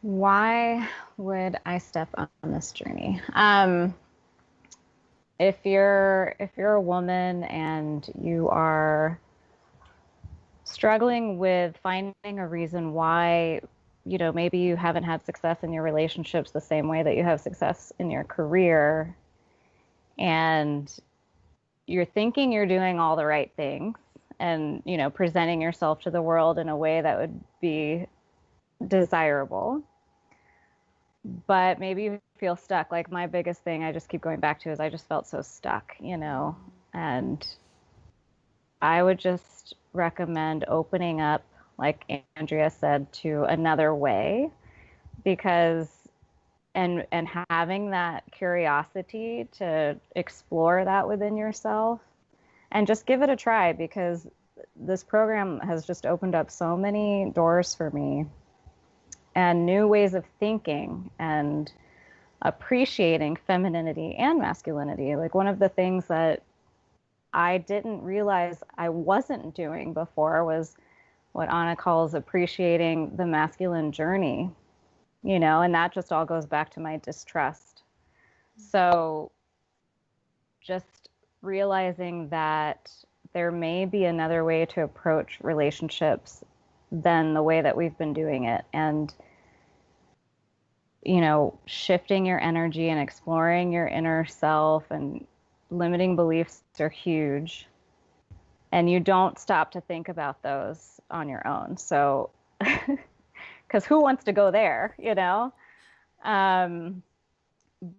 Why would I step on this journey? If you're a woman and you are struggling with finding a reason why, maybe you haven't had success in your relationships the same way that you have success in your career, and you're thinking you're doing all the right things and, presenting yourself to the world in a way that would be desirable, but maybe you feel stuck. Like, my biggest thing I just keep going back to is I just felt so stuck, and I would just recommend opening up, like Andrea said, to another way, because and having that curiosity to explore that within yourself and just give it a try, because this program has just opened up so many doors for me, and new ways of thinking and appreciating femininity and masculinity. Like, one of the things that I didn't realize I wasn't doing before was what Anna calls appreciating the masculine journey, and that just all goes back to my distrust. So just realizing that there may be another way to approach relationships than the way that we've been doing it, and shifting your energy and exploring your inner self, and limiting beliefs are huge, and you don't stop to think about those on your own. So because who wants to go there,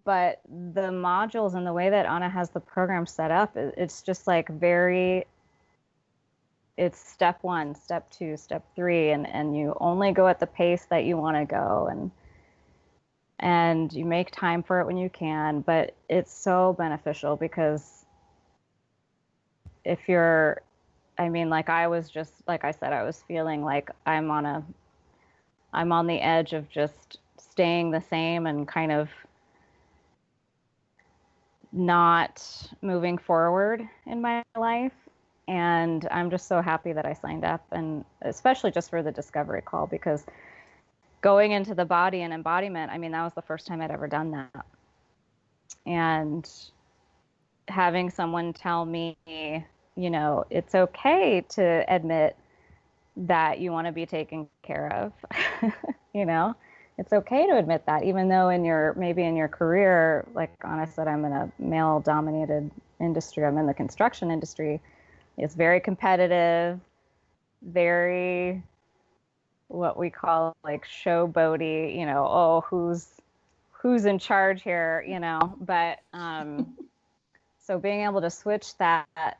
but the modules and the way that Anna has the program set up, it's just like it's step 1, step 2, step 3, and you only go at the pace that you want to go, and you make time for it when you can. But it's so beneficial, because if you're, like I was just, like I said, I was feeling like I'm on the edge of just staying the same and kind of not moving forward in my life. And I'm just so happy that I signed up, and especially just for the discovery call, because going into the body and embodiment, that was the first time I'd ever done that. And having someone tell me, it's okay to admit that you want to be taken care of. It's okay to admit that, even though maybe in your career, like Anna said, I'm in a male dominated industry. I'm in the construction industry. It's very competitive, very what we call like showboaty, who's in charge here, but so being able to switch that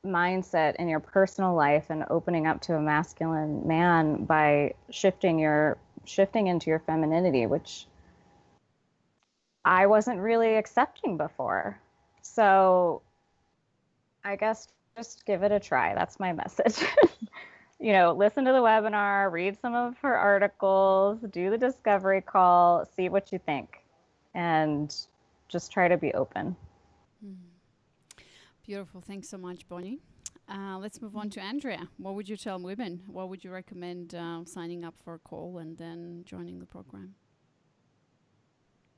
mindset in your personal life and opening up to a masculine man by shifting into your femininity, which I wasn't really accepting before. So I guess just give it a try. That's my message. Listen to the webinar, read some of her articles, do the discovery call, see what you think, and just try to be open. Beautiful. Thanks so much, Bonnie. Let's move on to Andrea. What would you tell women? What would you recommend signing up for a call and then joining the program?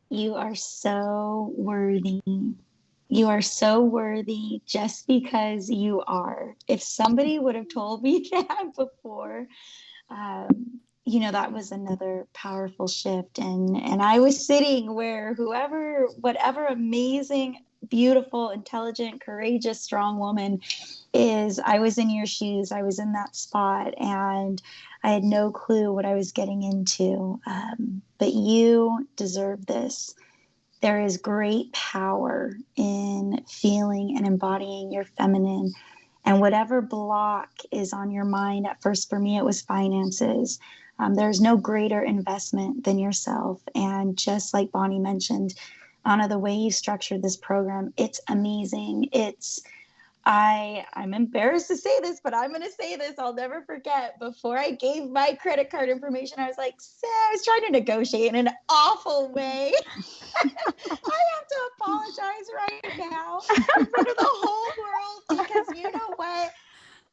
You are so worthy You are so worthy just because you are. If somebody would have told me that before, that was another powerful shift. And I was sitting where whatever amazing, beautiful, intelligent, courageous, strong woman is, I was in your shoes. I was in that spot, and I had no clue what I was getting into. But you deserve this. There is great power in feeling and embodying your feminine. And whatever block is on your mind, at first for me, it was finances. There's no greater investment than yourself. And just like Bonnie mentioned, Anna, the way you structured this program, it's amazing. I'm embarrassed to say this, but I'm going to say this. I'll never forget. Before I gave my credit card information, I was like, I was trying to negotiate in an awful way. I have to apologize right now in front of the whole world, because you know what?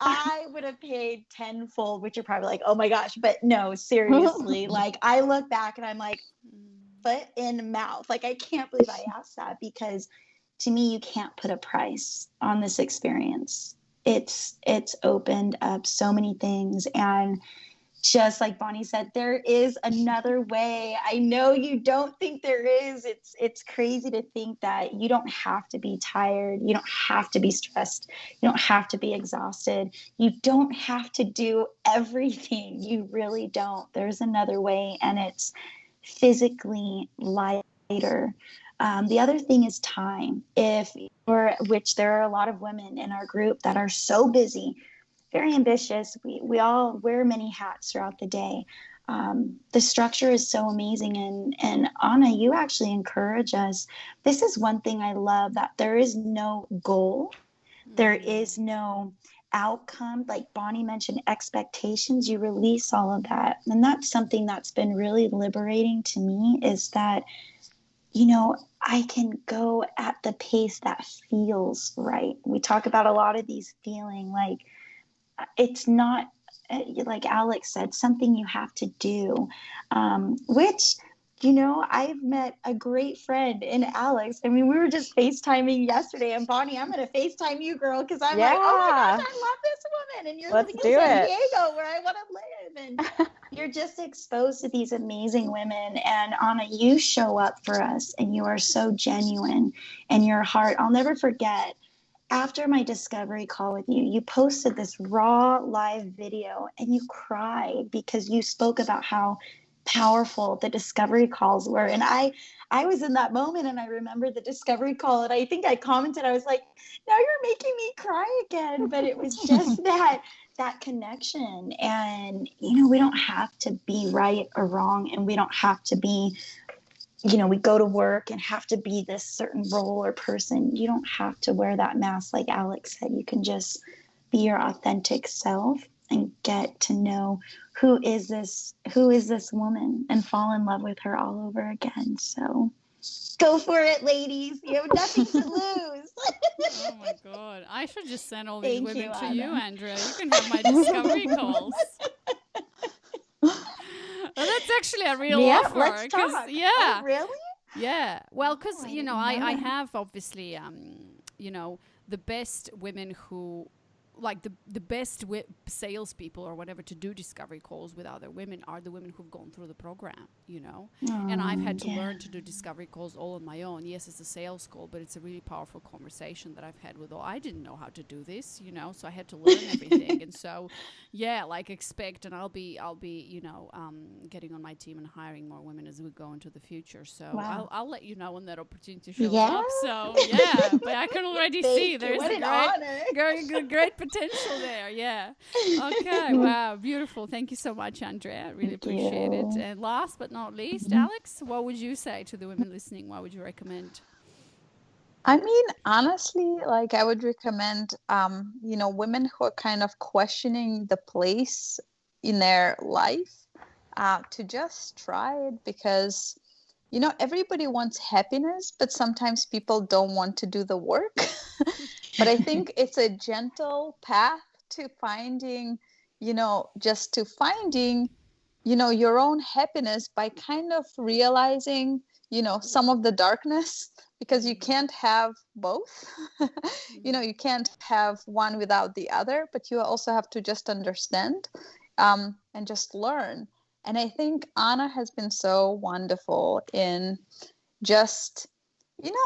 I would have paid tenfold, which you're probably like, oh my gosh. But no, seriously, like I look back and I'm like, foot in mouth. Like, I can't believe I asked that, because to me, you can't put a price on this experience. It's opened up so many things. And just like Bonnie said, there is another way. I know you don't think there is. It's crazy to think that you don't have to be tired. You don't have to be stressed. You don't have to be exhausted. You don't have to do everything. You really don't. There's another way, and it's physically lighter. The other thing is time. Which there are a lot of women in our group that are so busy, very ambitious. We all wear many hats throughout the day. The structure is so amazing. And Anna, you actually encourage us. This is one thing I love, that there is no goal. There is no outcome. Like Bonnie mentioned, expectations. You release all of that. And that's something that's been really liberating to me, is that, I can go at the pace that feels right. We talk about a lot of these feeling, like, it's not, like Alex said, something you have to do, which, I've met a great friend in Alex. I mean, we were just FaceTiming yesterday, and Bonnie, I'm going to FaceTime you, girl, because I'm like, oh my gosh, I love this woman. And you're living in San Diego, where I want to live. And you're just exposed to these amazing women. And Anna, you show up for us, and you are so genuine, and your heart, I'll never forget. After my discovery call with you, you posted this raw live video, and you cried because you spoke about how powerful the discovery calls were. And I was in that moment, and I remember the discovery call, and I think I commented, I was like, now you're making me cry again. But it was just that connection. And, we don't have to be right or wrong, and we don't have to be, we go to work and have to be this certain role or person. You don't have to wear that mask. Like Alex said, you can just be your authentic self and get to know who is this woman, and fall in love with her all over again. So go for it, ladies. You have nothing to lose. Oh my God. I should just send all these women to you, Andrea. You can have my discovery calls. Well, that's actually a real offer. Let's talk. Yeah. Oh, really? Yeah. Well, because, I have obviously, the best women who, like the best salespeople or whatever to do discovery calls with other women are the women who've gone through the program, and I've had to learn to do discovery calls all on my own. Yes, it's a sales call, but it's a really powerful conversation that I've had with I didn't know how to do this, so I had to learn everything. And so, expect, and I'll be, getting on my team and hiring more women as we go into the future. So I'll let you know when that opportunity shows up. So but I can already see there's a great potential there. Yeah. Okay. Wow. Beautiful. Thank you so much, Andrea. I really appreciate it. And last but not least, Alex, what would you say to the women listening? What would you recommend? I mean, honestly, like I would recommend, women who are kind of questioning the place in their life, to just try it, because, everybody wants happiness, but sometimes people don't want to do the work. But I think it's a gentle path to finding, your own happiness by kind of realizing, some of the darkness, because you can't have both. You can't have one without the other, but you also have to just understand and just learn. And I think Anna has been so wonderful in just,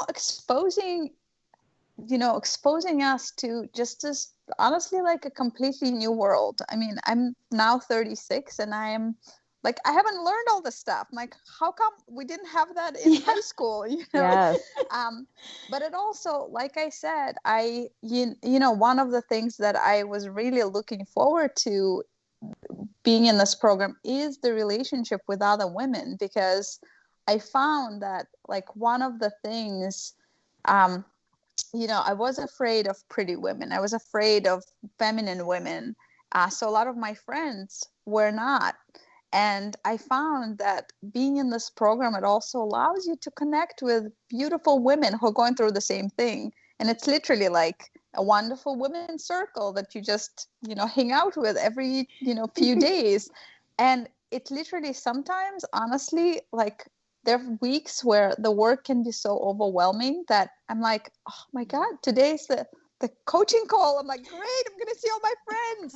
exposing us to just this, honestly, like a completely new world. I mean, I'm now 36 and I haven't learned all this stuff. I'm like, how come we didn't have that in high school? Yes. But it also, like I said, one of the things that I was really looking forward to being in this program is the relationship with other women, because I found that, like, one of the things, I was afraid of pretty women. I was afraid of feminine women. So a lot of my friends were not. And I found that being in this program, it also allows you to connect with beautiful women who are going through the same thing. And it's literally like a wonderful women's circle that you just, hang out with every, few days. And it literally sometimes, honestly, like, there are weeks where the work can be so overwhelming that I'm like, oh my God, today's the coaching call. I'm like, great, I'm gonna see all my friends.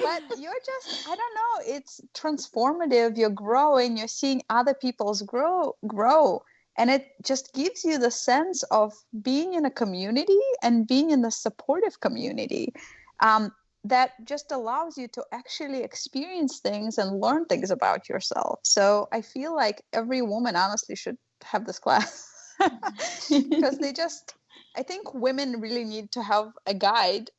But you're just, I don't know, it's transformative. You're growing, you're seeing other people's grow, and it just gives you the sense of being in a community and being in the supportive community, that just allows you to actually experience things and learn things about yourself. So I feel like every woman honestly should have this class, because I think women really need to have a guide,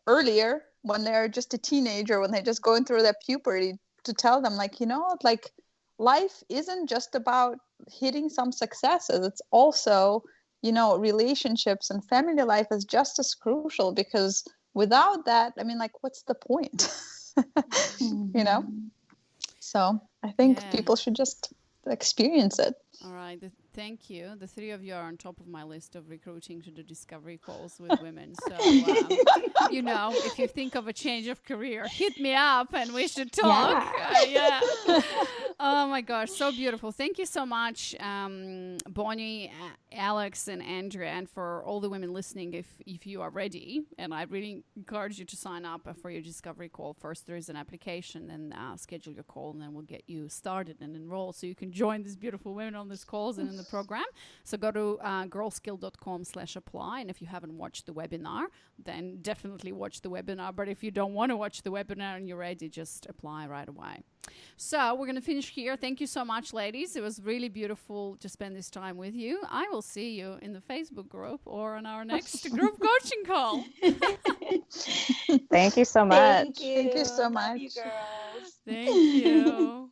earlier, when they're just a teenager, when they're just going through their puberty, to tell them, like, like, life isn't just about hitting some successes. It's also, relationships and family life is just as crucial, because without that, I mean, like, what's the point? So I think people should just experience it. All right. Thank you. The three of you are on top of my list of recruiting to do discovery calls with women. So, if you think of a change of career, hit me up and we should talk. Yeah. Oh my gosh, so beautiful. Thank you so much, Bonnie, Alex, and Andrea, and for all the women listening. If you are ready, and I really encourage you to sign up for your discovery call. First, there is an application, then schedule your call, and then we'll get you started and enroll so you can join these beautiful women on these calls and in the program. So go to girlskill.com/apply, and if you haven't watched the webinar, then definitely watch the webinar. But if you don't want to watch the webinar and you're ready, just apply right away. So we're going to finish here. Thank you so much, ladies. It was really beautiful to spend this time with you. I will see you in the Facebook group or on our next group coaching call. Thank you so much. Thank you so much. Love you, girls. Thank you.